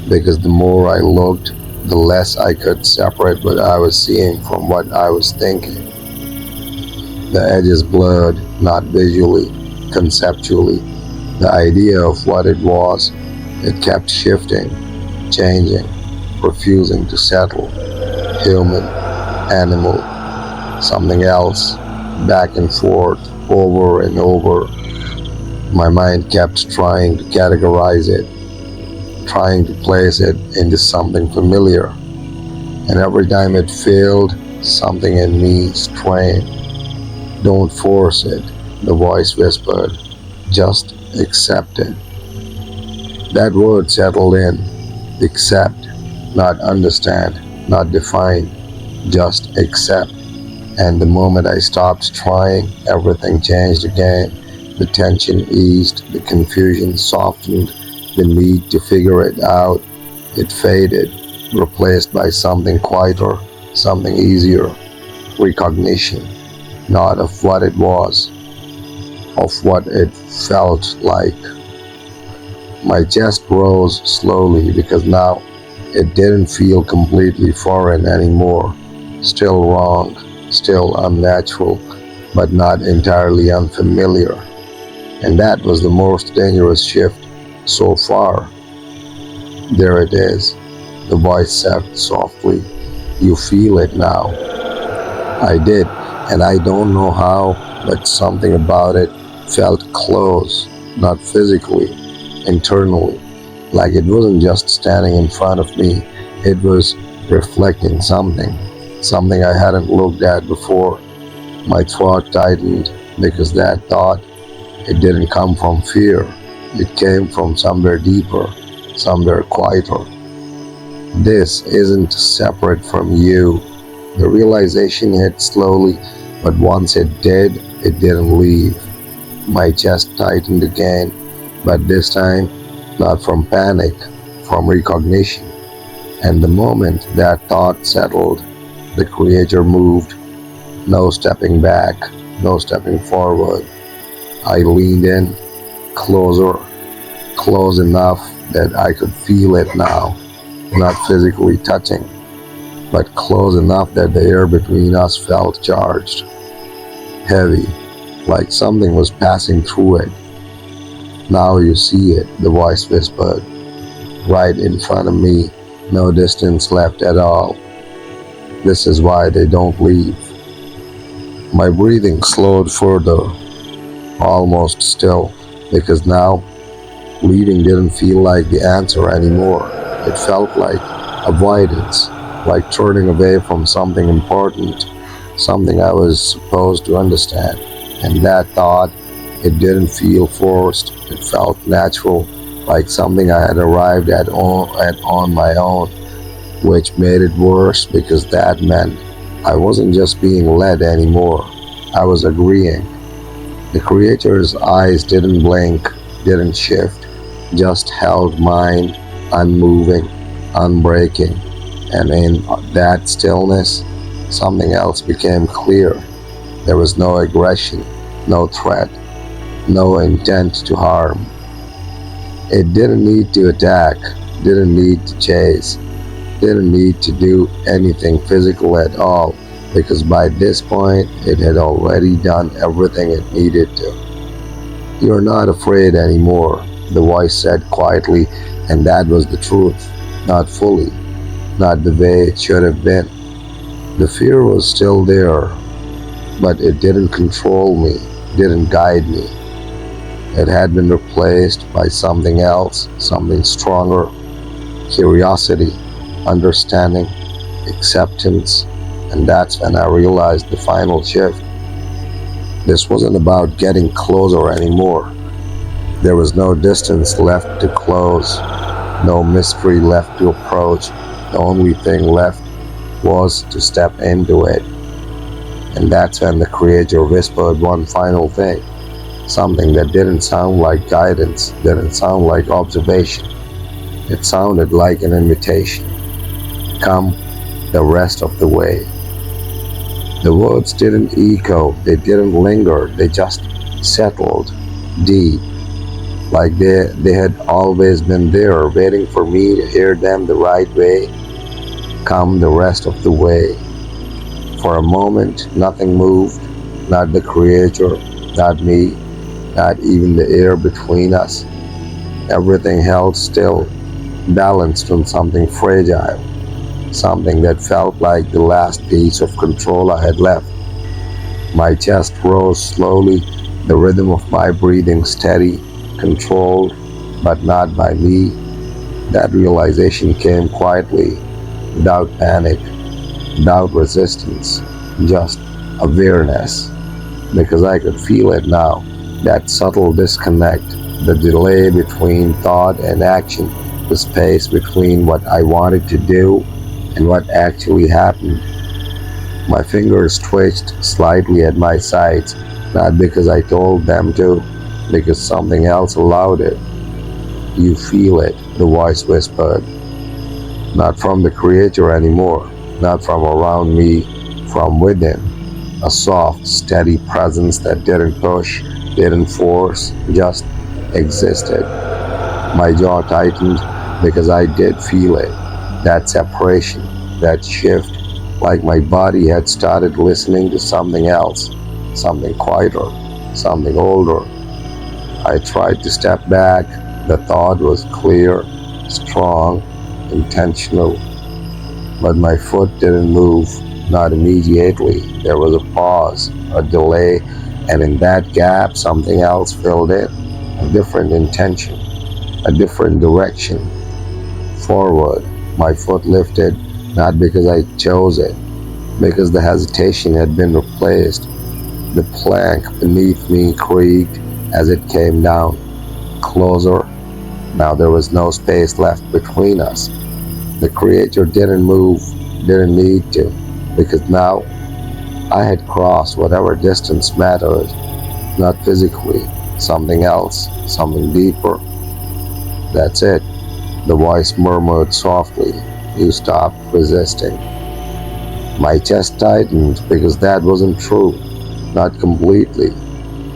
Speaker 1: because the more I looked, the less I could separate what I was seeing from what I was thinking. The edges blurred, not visually, conceptually. The idea of what it was, it kept shifting, changing, refusing to settle. Human, animal, something else, back and forth, over and over. My mind kept trying to categorize it, trying to place it into something familiar. And every time it failed, something in me strained. Don't force it, the voice whispered. Just accept it. That word settled in. Accept, not understand, not define, just accept. And the moment I stopped trying, everything changed again. The tension eased, the confusion softened, the need to figure it out, it faded, replaced by something quieter, something easier. Recognition, not of what it was, of what it felt like. My chest rose slowly because now it didn't feel completely foreign anymore. Still wrong, still unnatural, but not entirely unfamiliar. And that was the most dangerous shift so far. There it is, the voice said softly. You feel it now. I did, and I don't know how, but something about it felt close, not physically, internally, like it wasn't just standing in front of me, it was reflecting something, something I hadn't looked at before. My throat tightened because that thought, it didn't come from fear, it came from somewhere deeper, somewhere quieter. This isn't separate from you. The realization hit slowly, but once it did, it didn't leave. My chest tightened again, but this time not from panic, from recognition. And the moment that thought settled, the creature moved, no stepping back, no stepping forward. I leaned in, closer, close enough that I could feel it now, not physically touching, but close enough that the air between us felt charged, heavy, like something was passing through it. Now you see it, the voice whispered, right in front of me, no distance left at all. This is why they don't leave. My breathing slowed further, almost still, because now leaving didn't feel like the answer anymore. It felt like avoidance, like turning away from something important, something I was supposed to understand. And that thought, it didn't feel forced, it felt natural, like something I had arrived at on my own, which made it worse because that meant I wasn't just being led anymore, I was agreeing. The creature's eyes didn't blink, didn't shift, just held mine, unmoving, unbreaking. And in that stillness, something else became clear. There was no aggression, no threat, no intent to harm. It didn't need to attack, didn't need to chase, didn't need to do anything physical at all, because by this point it had already done everything it needed to. You're not afraid anymore, the voice said quietly, and that was the truth. Not fully, not the way it should have been. The fear was still there, but it didn't control me, didn't guide me. It had been replaced by something else, something stronger. Curiosity, understanding, acceptance, and that's when I realized the final shift. This wasn't about getting closer anymore. There was no distance left to close, no mystery left to approach. The only thing left was to step into it. And that's when the creator whispered one final thing. Something that didn't sound like guidance, didn't sound like observation. It sounded like an invitation. Come the rest of the way. The words didn't echo, they didn't linger, they just settled deep, like they had always been there, waiting for me to hear them the right way. Come the rest of the way. For a moment, nothing moved, not the creature, not me, not even the air between us. Everything held still, balanced on something fragile, something that felt like the last piece of control I had left. My chest rose slowly, the rhythm of my breathing steady, controlled, but not by me. That realization came quietly, without panic, without resistance, just awareness. Because I could feel it now, that subtle disconnect, the delay between thought and action, the space between what I wanted to do and what actually happened. My fingers twitched slightly at my sides, not because I told them to, because something else allowed it. You feel it, the voice whispered. Not from the creature anymore, not from around me, from within. A soft, steady presence that didn't push, didn't force, just existed. My jaw tightened because I did feel it. That separation, that shift, like my body had started listening to something else, something quieter, something older. I tried to step back. The thought was clear, strong, intentional, but my foot didn't move, not immediately. There was a pause, a delay, and in that gap, something else filled in, a different intention, a different direction. Forward, my foot lifted, not because I chose it, because the hesitation had been replaced. The plank beneath me creaked as it came down, closer. Now there was no space left between us. The creature didn't move, didn't need to, because now I had crossed whatever distance mattered, not physically, something else, something deeper. That's it, the voice murmured softly. You stopped resisting. My chest tightened because that wasn't true, not completely.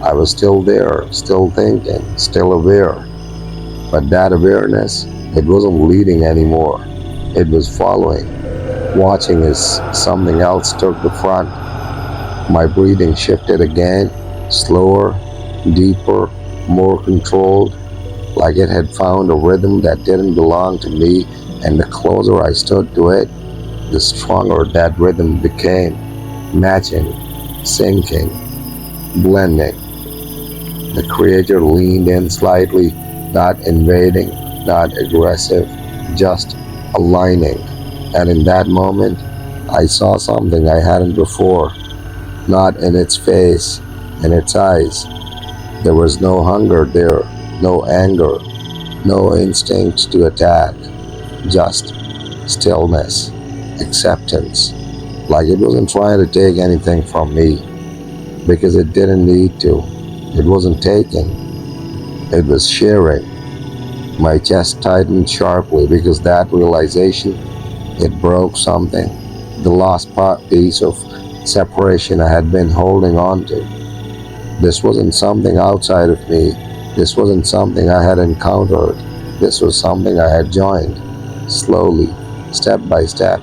Speaker 1: I was still there, still thinking, still aware. But that awareness, it wasn't leading anymore. It was following, watching as something else took the front. My breathing shifted again, slower, deeper, more controlled, like it had found a rhythm that didn't belong to me, and the closer I stood to it, the stronger that rhythm became, matching, sinking, blending. The creature leaned in slightly, not invading, not aggressive, just aligning. And in that moment, I saw something I hadn't before, not in its face, in its eyes. There was no hunger there, no anger, no instinct to attack, just stillness, acceptance, like it wasn't trying to take anything from me, because it didn't need to. It wasn't taking, it was sharing. My chest tightened sharply because that realization, it broke something, the last piece of separation I had been holding on to. This wasn't something outside of me. This wasn't something I had encountered. This was something I had joined, slowly, step by step,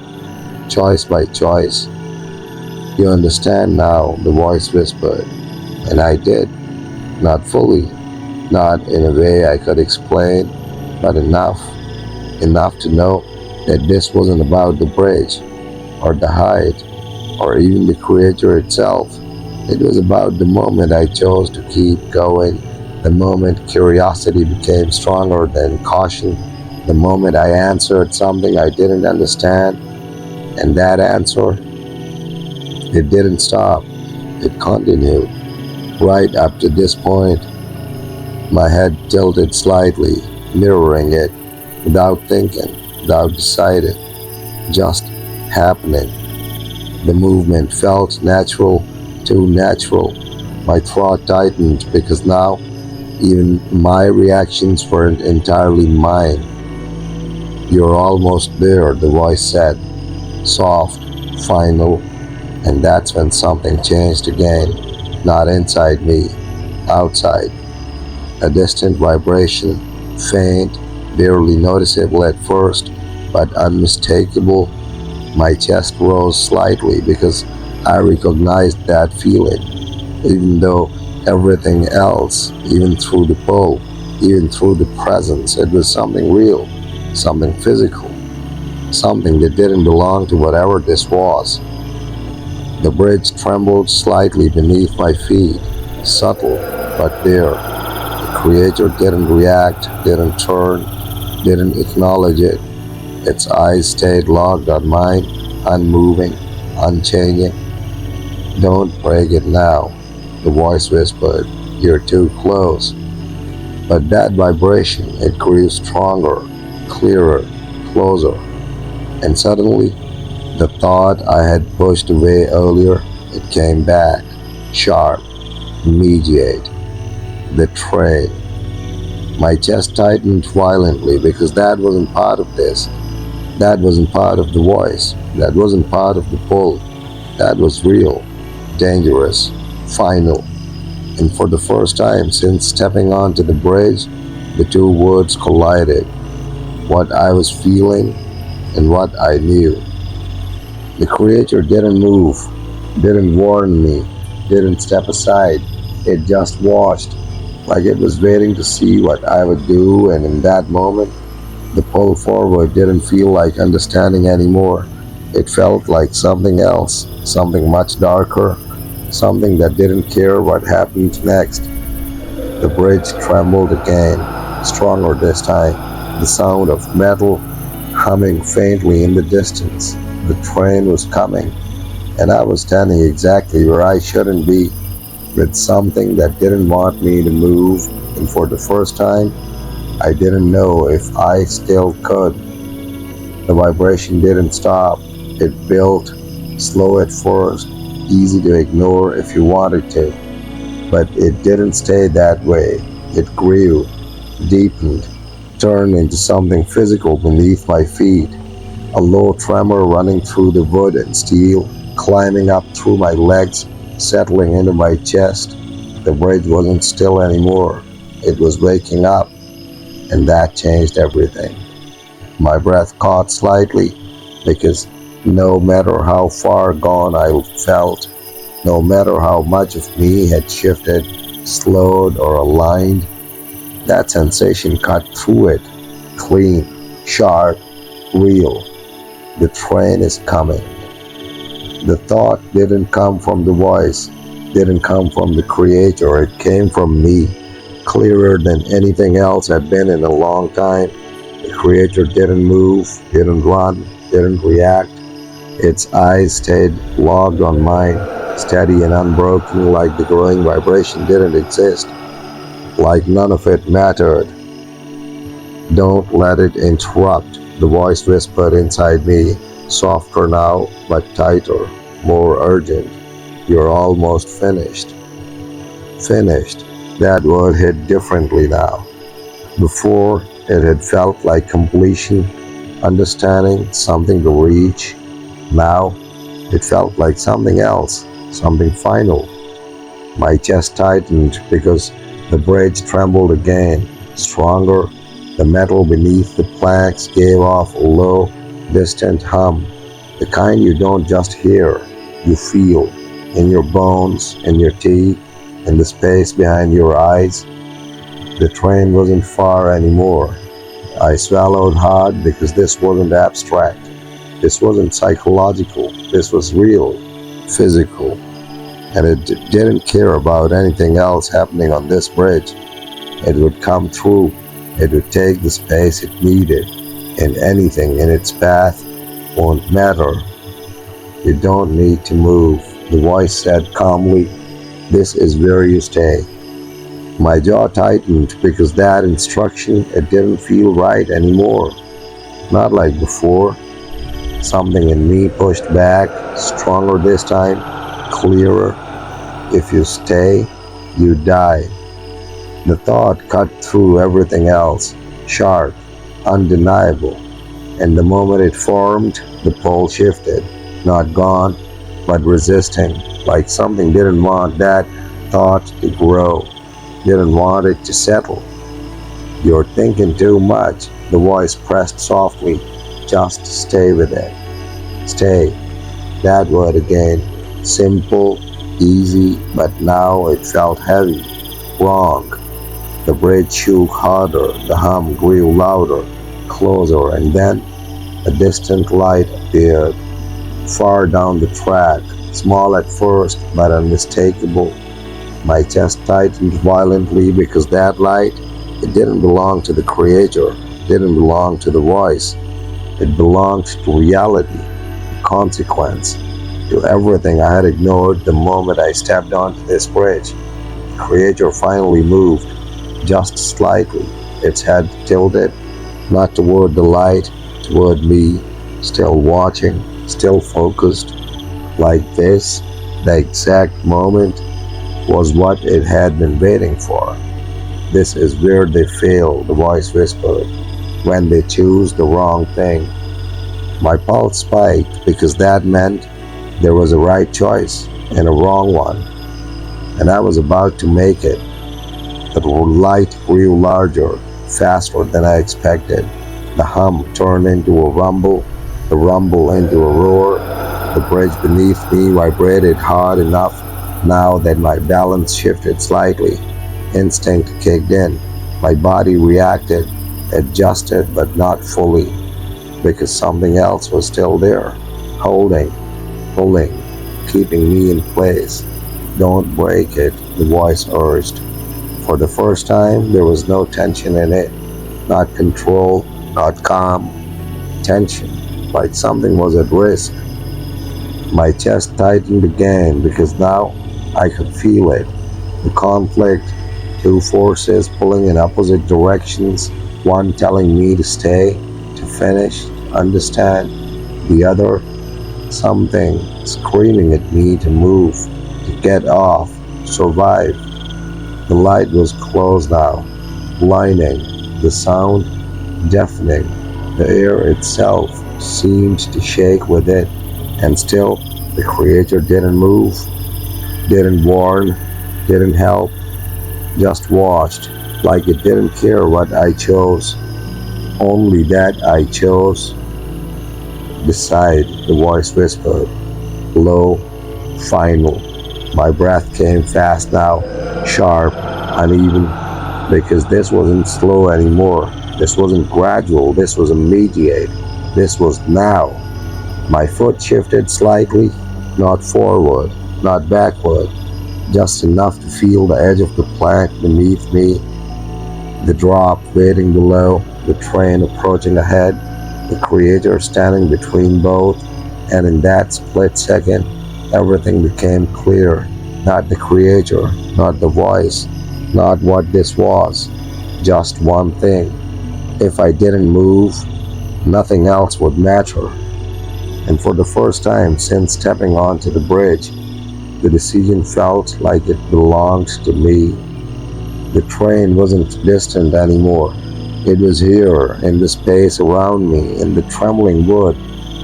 Speaker 1: choice by choice. You understand now, the voice whispered, and I did. Not fully, not in a way I could explain, but enough to know that this wasn't about the bridge, or the height, or even the creature itself. It was about the moment I chose to keep going, the moment curiosity became stronger than caution, the moment I answered something I didn't understand, and that answer, it didn't stop, it continued. Right up to this point, my head tilted slightly, mirroring it, without thinking, without deciding, just happening. The movement felt natural, too natural, My throat tightened because now even my reactions weren't entirely mine. "You're almost there," the voice said, soft, final, and that's when something changed again. Not inside me, outside. A distant vibration, faint, barely noticeable at first, but unmistakable. My chest rose slightly because I recognized that feeling, even though everything else, even through the pull, even through the presence, it was something real, something physical, something that didn't belong to whatever this was. The bridge trembled slightly beneath my feet, subtle but there. The creature didn't react, didn't turn, didn't acknowledge it. Its eyes stayed locked on mine, unmoving, unchanging. "Don't break it now," the voice whispered. "You're too close." But that vibration, it grew stronger, clearer, closer. And suddenly, the thought I had pushed away earlier, it came back, sharp, immediate. The train. My chest tightened violently because that wasn't part of this. That wasn't part of the voice. That wasn't part of the pull. That was real, dangerous, final. And for the first time since stepping onto the bridge, the two words collided. What I was feeling and what I knew. The creature didn't move, didn't warn me, didn't step aside. It just watched, like it was waiting to see what I would do, and in that moment, the pull forward didn't feel like understanding anymore. It felt like something else, something much darker, something that didn't care what happened next. The bridge trembled again, stronger this time, the sound of metal humming faintly in the distance. The train was coming, and I was standing exactly where I shouldn't be, with something that didn't want me to move, and for the first time, I didn't know if I still could. The vibration didn't stop. It built, slow at first, easy to ignore if you wanted to. But it didn't stay that way. It grew, deepened, turned into something physical beneath my feet. A low tremor running through the wood and steel, climbing up through my legs, settling into my chest. The bridge wasn't still anymore. It was waking up, and that changed everything. My breath caught slightly because no matter how far gone I felt, no matter how much of me had shifted, slowed, or aligned, that sensation cut through it, clean, sharp, real. The train is coming. The thought didn't come from the voice, didn't come from the creator, it came from me, clearer than anything else had been in a long time. The creature didn't move, didn't run, didn't react. Its eyes stayed locked on mine, steady and unbroken, like the growing vibration didn't exist, like none of it mattered. "Don't let it interrupt," the voice whispered inside me, softer now, but tighter, more urgent. "You're almost finished." Finished. That word hit differently now. Before, it had felt like completion, understanding, something to reach. Now, it felt like something else, something final. My chest tightened because the bridge trembled again, stronger. The metal beneath the planks gave off a low, distant hum, the kind you don't just hear, you feel, in your bones, in your teeth, in the space behind your eyes. The train wasn't far anymore. I swallowed hard because this wasn't abstract. This wasn't psychological. This was real, physical. And it didn't care about anything else happening on this bridge. It would come through. It would take the space it needed, and anything in its path won't matter. "You don't need to move," the voice said calmly. "This is where you stay." My jaw tightened because that instruction, it didn't feel right anymore. Not like before. Something in me pushed back, stronger this time, clearer. "If you stay, You die. The thought cut through everything else, sharp, undeniable, and the moment it formed, the pole shifted, not gone, but resisting, like something didn't want that thought to grow, didn't want it to settle. You're thinking too much, the voice pressed softly. Just stay with it. Stay. That word again. Simple, easy, but now it felt heavy. Wrong. The bridge shook harder, the hum grew louder, closer, and then a distant light appeared, far down the track, small at first, but unmistakable. My chest tightened violently because that light, it didn't belong to the creator, it didn't belong to the voice. It belonged to reality, to consequence, to everything I had ignored the moment I stepped onto this bridge. The creature finally moved, just slightly, its head tilted, not toward the light, toward me, still watching, still focused. Like this, the exact moment was what it had been waiting for. This is where they fail, the voice whispered, when they choose the wrong thing. My pulse spiked because that meant there was a right choice and a wrong one, and I was about to make it. The light grew larger, faster than I expected. The hum turned into a rumble, the rumble into a roar. The bridge beneath me vibrated hard enough now that my balance shifted slightly. Instinct kicked in. My body reacted, adjusted but not fully, because something else was still there, holding, pulling, keeping me in place. Don't break it, the voice urged. For the first time, there was no tension in it, not control, not calm, tension, like something was at risk. My chest tightened again because now I could feel it. The conflict, two forces pulling in opposite directions, one telling me to stay, to finish, to understand, the other, something screaming at me to move, to get off, to survive. The light was close now, blinding, the sound deafening. The air itself seemed to shake with it, and still the creature didn't move, didn't warn, didn't help, just watched, like it didn't care what I chose, only that I chose. Beside, the voice whispered, low, final. My breath came fast now, sharp, uneven, because this wasn't slow anymore. This wasn't gradual, this was immediate. This was now. My foot shifted slightly, not forward, not backward, just enough to feel the edge of the plank beneath me, the drop waiting below, the train approaching ahead, the creator standing between both, and in that split second, everything became clear. Not the creator, not the voice, not what this was, just one thing. If I didn't move, nothing else would matter. And for the first time since stepping onto the bridge, the decision felt like it belonged to me. The train wasn't distant anymore. It was here, in the space around me, in the trembling wood,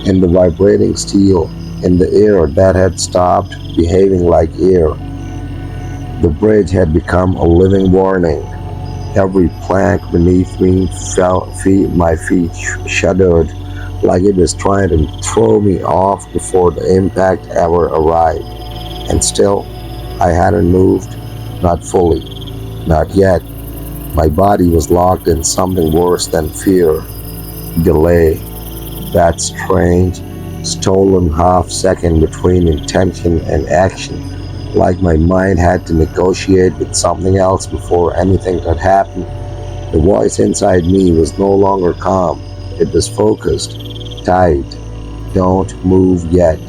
Speaker 1: in the vibrating steel, in the air that had stopped behaving like air. The bridge had become a living warning. Every plank beneath me my feet shuddered, like it was trying to throw me off before the impact ever arrived. And still, I hadn't moved, not fully, not yet. My body was locked in something worse than fear, delay, that strange, stolen half second between intention and action, like my mind had to negotiate with something else before anything could happen. The voice inside me was no longer calm, it was focused, tight. Don't move yet.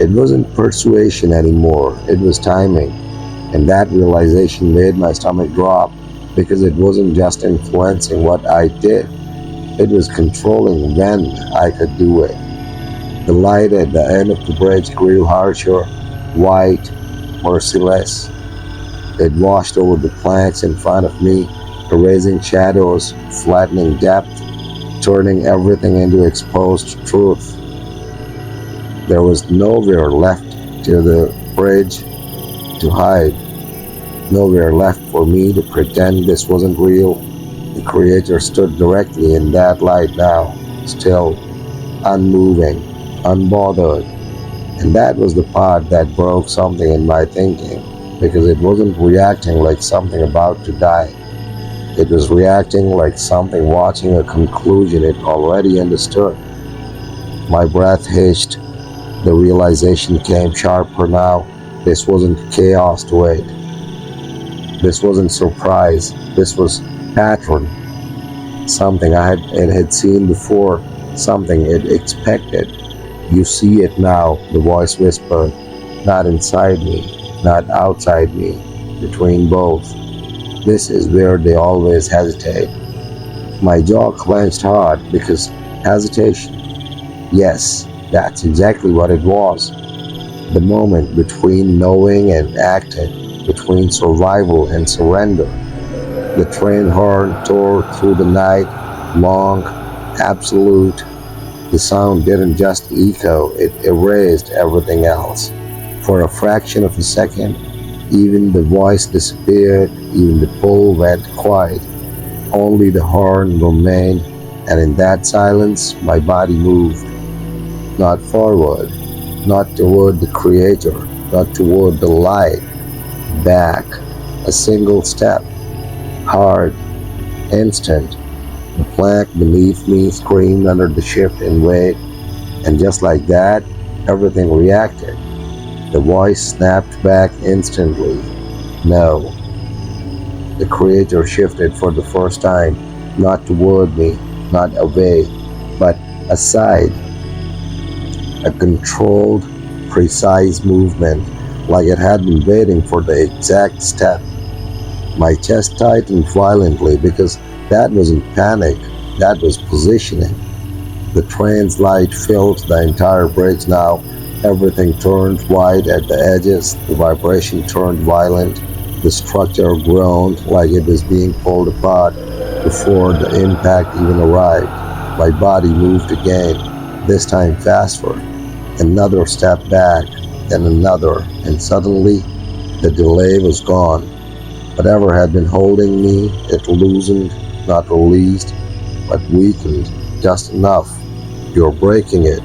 Speaker 1: It wasn't persuasion anymore, it was timing, and that realization made my stomach drop because it wasn't just influencing what I did, it was controlling when I could do it. The light at the end of the bridge grew harsher, white, merciless. It washed over the planks in front of me, erasing shadows, flattening depth, turning everything into exposed truth. There was nowhere left to the bridge to hide, nowhere left for me to pretend this wasn't real. The creator stood directly in that light now, still, unmoving, unbothered. And that was the part that broke something in my thinking, because it wasn't reacting like something about to die. It was reacting like something watching a conclusion it already understood. My breath hitched. The realization came sharper now. This wasn't chaos to wait. This wasn't surprise. This was pattern. Something it had seen before. Something it expected. You see it now, the voice whispered. Not inside me, not outside me, between both. This is where they always hesitate. My jaw clenched hard because hesitation. Yes, that's exactly what it was. The moment between knowing and acting, between survival and surrender. The train horn tore through the night, long, absolute. The sound didn't just echo, it erased everything else. For a fraction of a second, even the voice disappeared, even the pull went quiet. Only the horn remained, and in that silence, my body moved. Not forward, not toward the Creator, not toward the light. Back, a single step, hard, instant. The plank beneath me screamed under the shift in weight, and just like that, everything reacted. The voice snapped back instantly. No. The Creator shifted for the first time, not toward me, not away, but aside. A controlled, precise movement, like it had been waiting for the exact step. My chest tightened violently because that wasn't panic, that was positioning. The train's light filled the entire bridge now. Everything turned white at the edges, the vibration turned violent, the structure groaned like it was being pulled apart before the impact even arrived. My body moved again, this time faster. Another step back, then another, and suddenly the delay was gone. Whatever had been holding me, it loosened, not released, but weakened just enough. You're breaking it.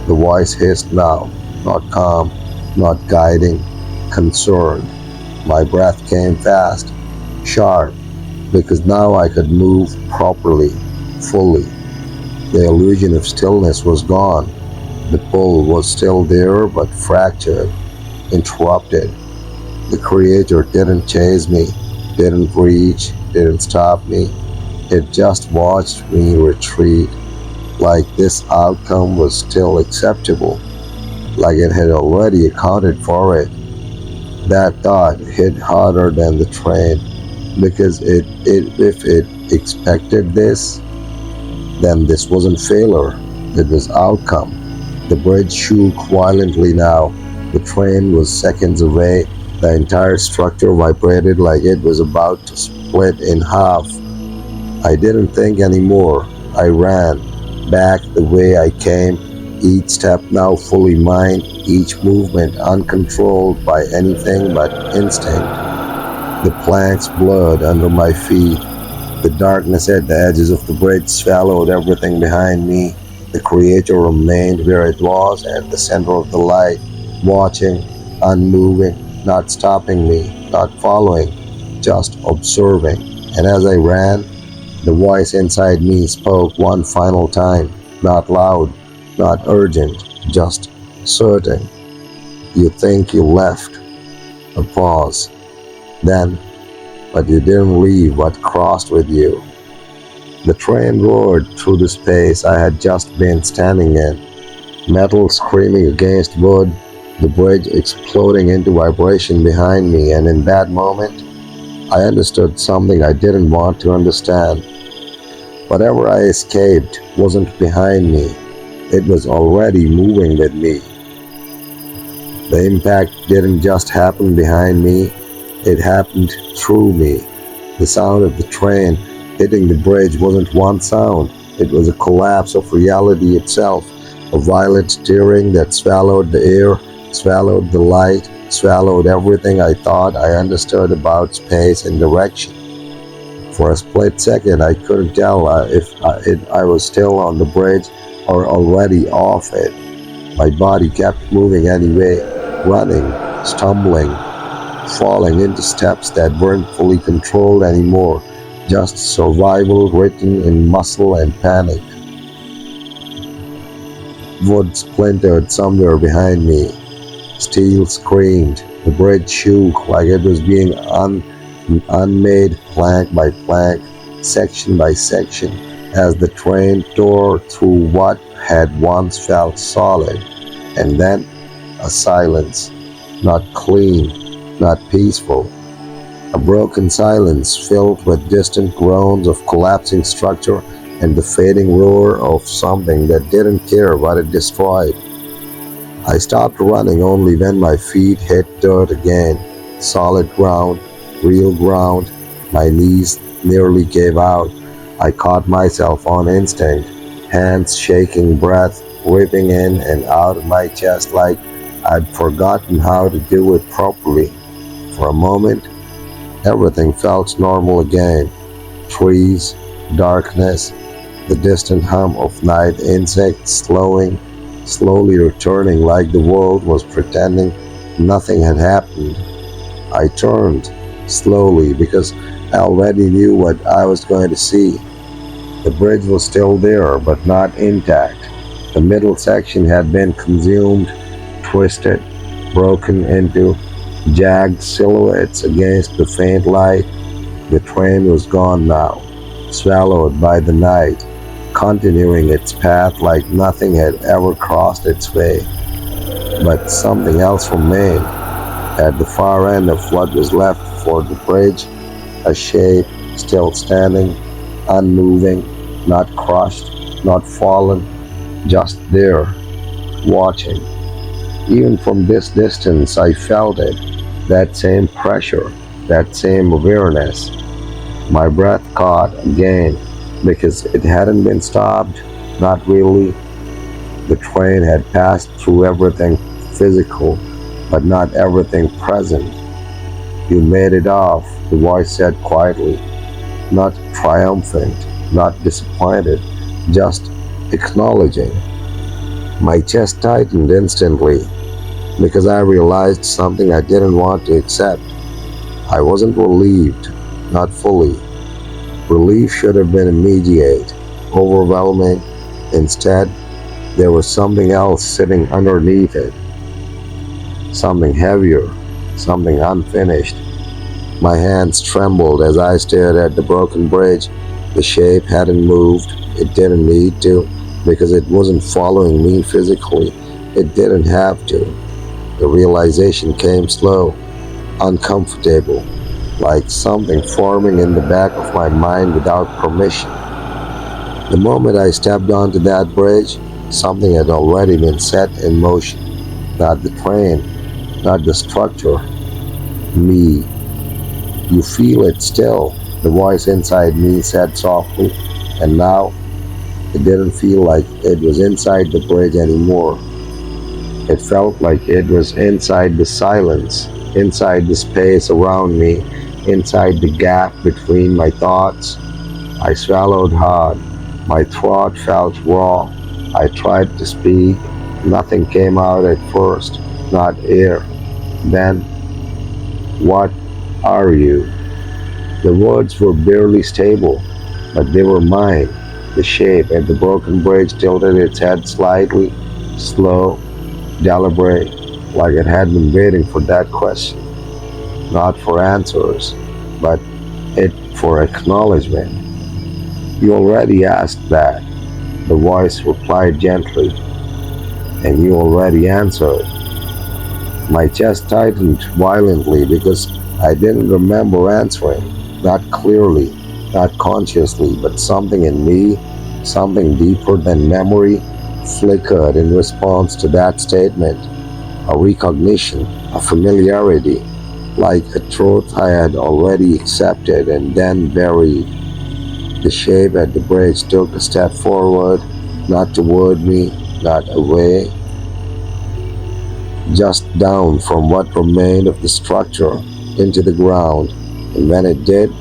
Speaker 1: The voice hissed now, not calm, not guiding, concerned. My breath came fast, sharp, because now I could move properly, fully. The illusion of stillness was gone. The pull was still there, but fractured, interrupted. The Creator didn't chase me, didn't reach, didn't stop me. It just watched me retreat, like this outcome was still acceptable, like it had already accounted for it. That thought hit harder than the train, because if it expected this, then this wasn't failure, it was outcome. The bridge shook violently now. The train was seconds away. The entire structure vibrated like it was about to split in half. I didn't think anymore. I ran, back the way I came, each step now fully mine, each movement uncontrolled by anything but instinct. The planks blurred under my feet. The darkness at the edges of the bridge swallowed everything behind me. The Creator remained where it was, at the center of the light, watching, unmoving, not stopping me, not following, just observing. And as I ran, the voice inside me spoke one final time, not loud, not urgent, just certain. You think you left. A pause. Then, but you didn't leave what crossed with you. The train roared through the space I had just been standing in, metal screaming against wood, the bridge exploding into vibration behind me, and in that moment, I understood something I didn't want to understand. Whatever I escaped wasn't behind me, it was already moving with me. The impact didn't just happen behind me, It happened through me. The sound of the train hitting the bridge wasn't one sound, it was a collapse of reality itself, a violent tearing that swallowed the air, swallowed the light, swallowed everything I thought I understood about space and direction. For a split second, I couldn't tell if I was still on the bridge or already off it. My body kept moving anyway, running, stumbling, falling into steps that weren't fully controlled anymore, just survival written in muscle and panic. Wood splintered somewhere behind me. Steel screamed. The bridge shook like it was being unmade plank by plank, section by section, as the train tore through what had once felt solid. And then a silence, not clean, not peaceful. A broken silence filled with distant groans of collapsing structure and the fading roar of something that didn't care what it destroyed. I stopped running only when my feet hit dirt again, solid ground, real ground. My knees nearly gave out. I caught myself on instinct, hands shaking, breath ripping in and out of my chest like I'd forgotten how to do it properly. For a moment, everything felt normal again. Trees, darkness, the distant hum of night insects slowly returning like the world was pretending nothing had happened. I turned slowly because I already knew what I was going to see. The bridge was still there, but not intact. The middle section had been consumed, twisted, broken into jagged silhouettes against the faint light. The train was gone now, swallowed by the night, continuing its path like nothing had ever crossed its way. But something else remained. At the far end of what was left for the bridge, a shape still standing, unmoving, not crushed, not fallen, just there, watching. Even from this distance, I felt it, that same pressure, that same awareness. My breath caught again because it hadn't been stopped, not really. The train had passed through everything physical, but not everything present. You made it off, the voice said quietly, not triumphant, not disappointed, just acknowledging. My chest tightened instantly because I realized something I didn't want to accept. I wasn't relieved, not fully. Relief should have been immediate, overwhelming. Instead, there was something else sitting underneath it. Something heavier, something unfinished. My hands trembled as I stared at the broken bridge. The shape hadn't moved. It didn't need to, because it wasn't following me physically. It didn't have to. The realization came slow, uncomfortable, like something forming in the back of my mind without permission. The moment I stepped onto that bridge, something had already been set in motion. Not the train, not the structure, me. You feel it still, the voice inside me said softly, and now it didn't feel like it was inside the bridge anymore. It felt like it was inside the silence, inside the space around me, inside the gap between my thoughts. I swallowed hard. My throat felt raw. I tried to speak. Nothing came out at first, not air. Then, what are you? The words were barely stable, but they were mine. The shape at the broken bridge tilted its head slightly, slow, deliberate, like it had been waiting for that question. Not for answers, but it for acknowledgement. You already asked that, the voice replied gently, and you already answered. My chest tightened violently because I didn't remember answering, not clearly, not consciously, but something in me, something deeper than memory, flickered in response to that statement. A recognition, a familiarity. like a truth I had already accepted and then buried. The shape at the bridge took a step forward, not toward me, not away, just down from what remained of the structure into the ground. And when it did,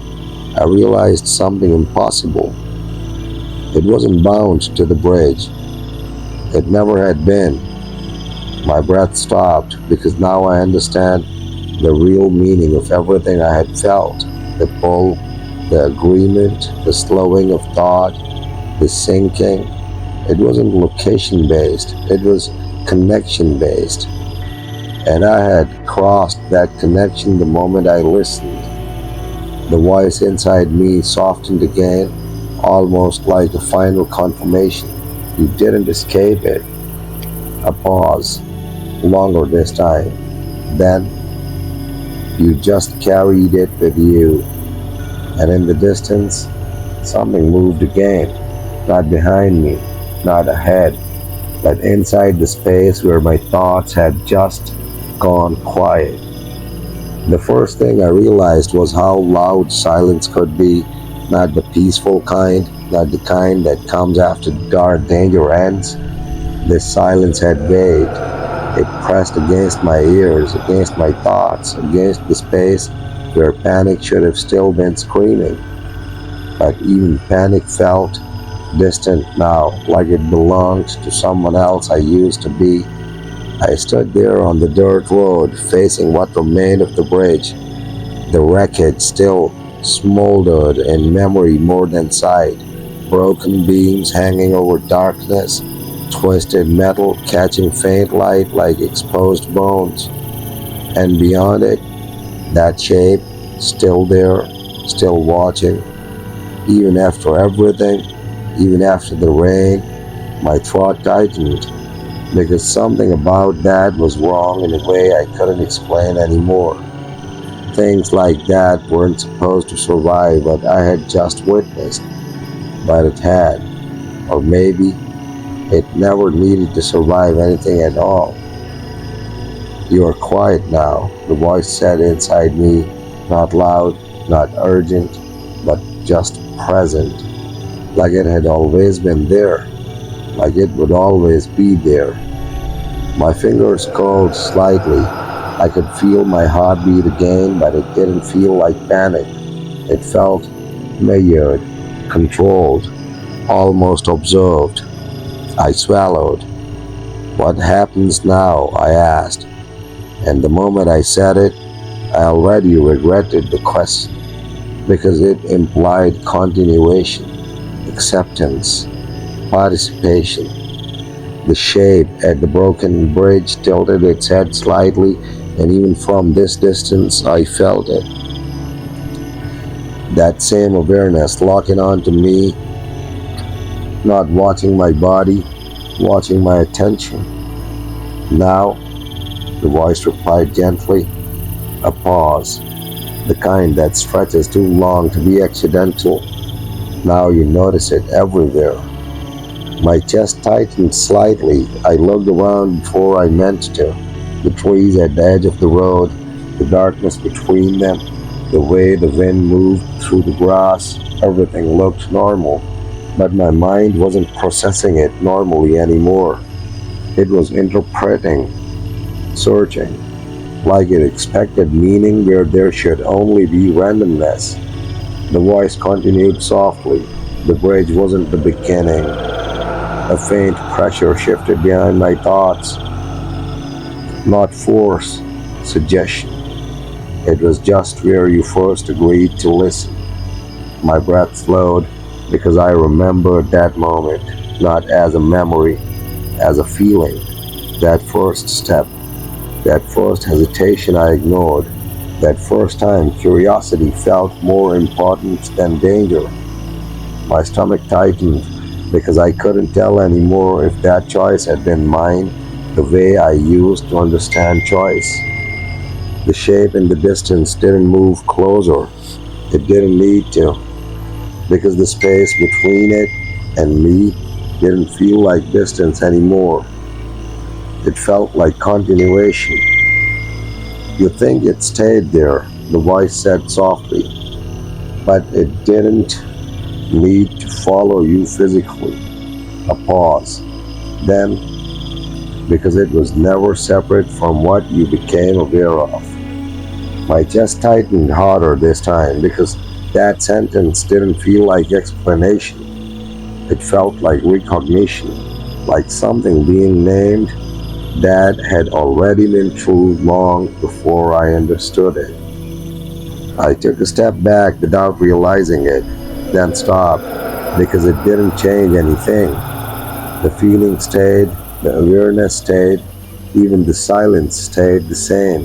Speaker 1: I realized something impossible. It wasn't bound to the bridge. It never had been. My breath stopped because now I understand the real meaning of everything I had felt: the pull, the agreement, the slowing of thought, the sinking. It wasn't location based, it was connection based. And I had crossed that connection the moment I listened. The voice inside me softened again, almost like a final confirmation. You didn't escape it. A pause, longer this time. Then you just carried it with you. And in the distance, something moved again. Not behind me, not ahead, but inside the space where my thoughts had just gone quiet. The first thing I realized was how loud silence could be, not the peaceful kind, not the kind that comes after dark danger ends. This silence had weight. It pressed against my ears, against my thoughts, against the space where panic should have still been screaming. But even panic felt distant now, like it belonged to someone else I used to be. I stood there on the dirt road, facing what remained of the bridge. The wreckage still smoldered in memory more than sight. Broken beams hanging over darkness, twisted metal catching faint light like exposed bones. And beyond it, that shape, still there, still watching. Even after everything, even after the rain, my throat tightened because something about that was wrong in a way I couldn't explain anymore. Things like that weren't supposed to survive what I had just witnessed, but it had. Or maybe it never needed to survive anything at all. You are quiet now, the voice said inside me, not loud, not urgent, but just present, like it had always been there, like it would always be there. My fingers curled slightly. I could feel my heartbeat again, but it didn't feel like panic. It felt measured, controlled, almost observed. I swallowed. What happens now? I asked. And the moment I said it, I already regretted the question because it implied continuation, acceptance, participation. The shape at the broken bridge tilted its head slightly, and even from this distance I felt it. That same awareness locking onto me, not watching my body, watching my attention. Now, the voice replied gently, a pause, the kind that stretches too long to be accidental. Now you notice it everywhere. My chest tightened slightly. I looked around before I meant to. The trees at the edge of the road, the darkness between them, the way the wind moved through the grass, everything looked normal. But my mind wasn't processing it normally anymore. It was interpreting, searching, like it expected meaning where there should only be randomness. The voice continued softly. The bridge wasn't the beginning. A faint pressure shifted behind my thoughts. Not force, suggestion. It was just where you first agreed to listen. My breath slowed because I remembered that moment, not as a memory, as a feeling. That first step, that first hesitation I ignored, that first time curiosity felt more important than danger. My stomach tightened because I couldn't tell anymore if that choice had been mine the way I used to understand choice. The shape in the distance didn't move closer. It didn't need to, because the space between it and me didn't feel like distance anymore. It felt like continuation. You think it stayed there, the voice said softly, but it didn't need to follow you physically. A pause. Then, because it was never separate from what you became aware of. My chest tightened harder this time because that sentence didn't feel like explanation. It felt like recognition, like something being named that had already been true long before I understood it. I took a step back without realizing it, then stopped because it didn't change anything. The feeling stayed, the awareness stayed, even the silence stayed the same.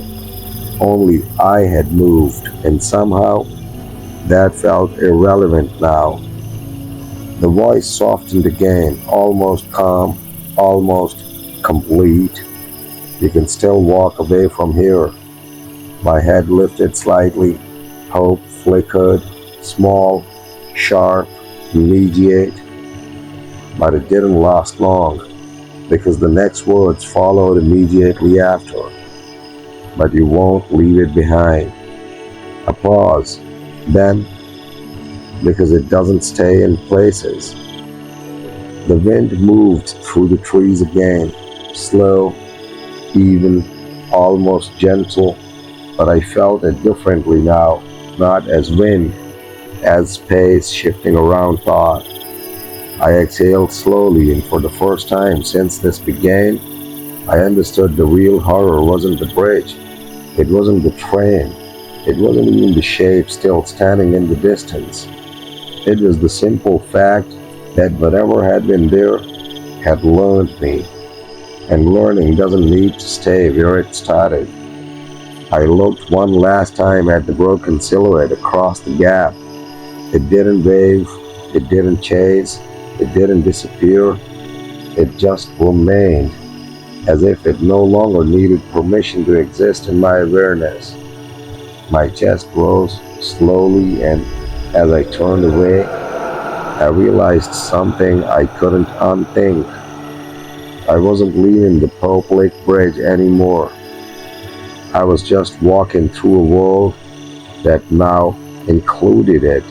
Speaker 1: Only I had moved, and somehow that felt irrelevant now. The voice softened again, almost calm, almost complete. You can still walk away from here. My head lifted slightly. Hope flickered, small, sharp, immediate. But it didn't last long, because the next words followed immediately after. But you won't leave it behind. A pause. Then, because it doesn't stay in places. The wind moved through the trees again, slow, even, almost gentle, but I felt it differently now, not as wind, as space shifting around thought. I exhaled slowly, and for the first time since this began, I understood the real horror wasn't the bridge, it wasn't the train, it wasn't even the shape still standing in the distance. It was the simple fact that whatever had been there had learned me, and learning doesn't need to stay where it started. I looked one last time at the broken silhouette across the gap. It didn't wave, it didn't chase, it didn't disappear, it just remained, as if it no longer needed permission to exist in my awareness. My chest rose slowly, and as I turned away, I realized something I couldn't unthink. I wasn't leaving the public bridge anymore. I was just walking through a world that now included it.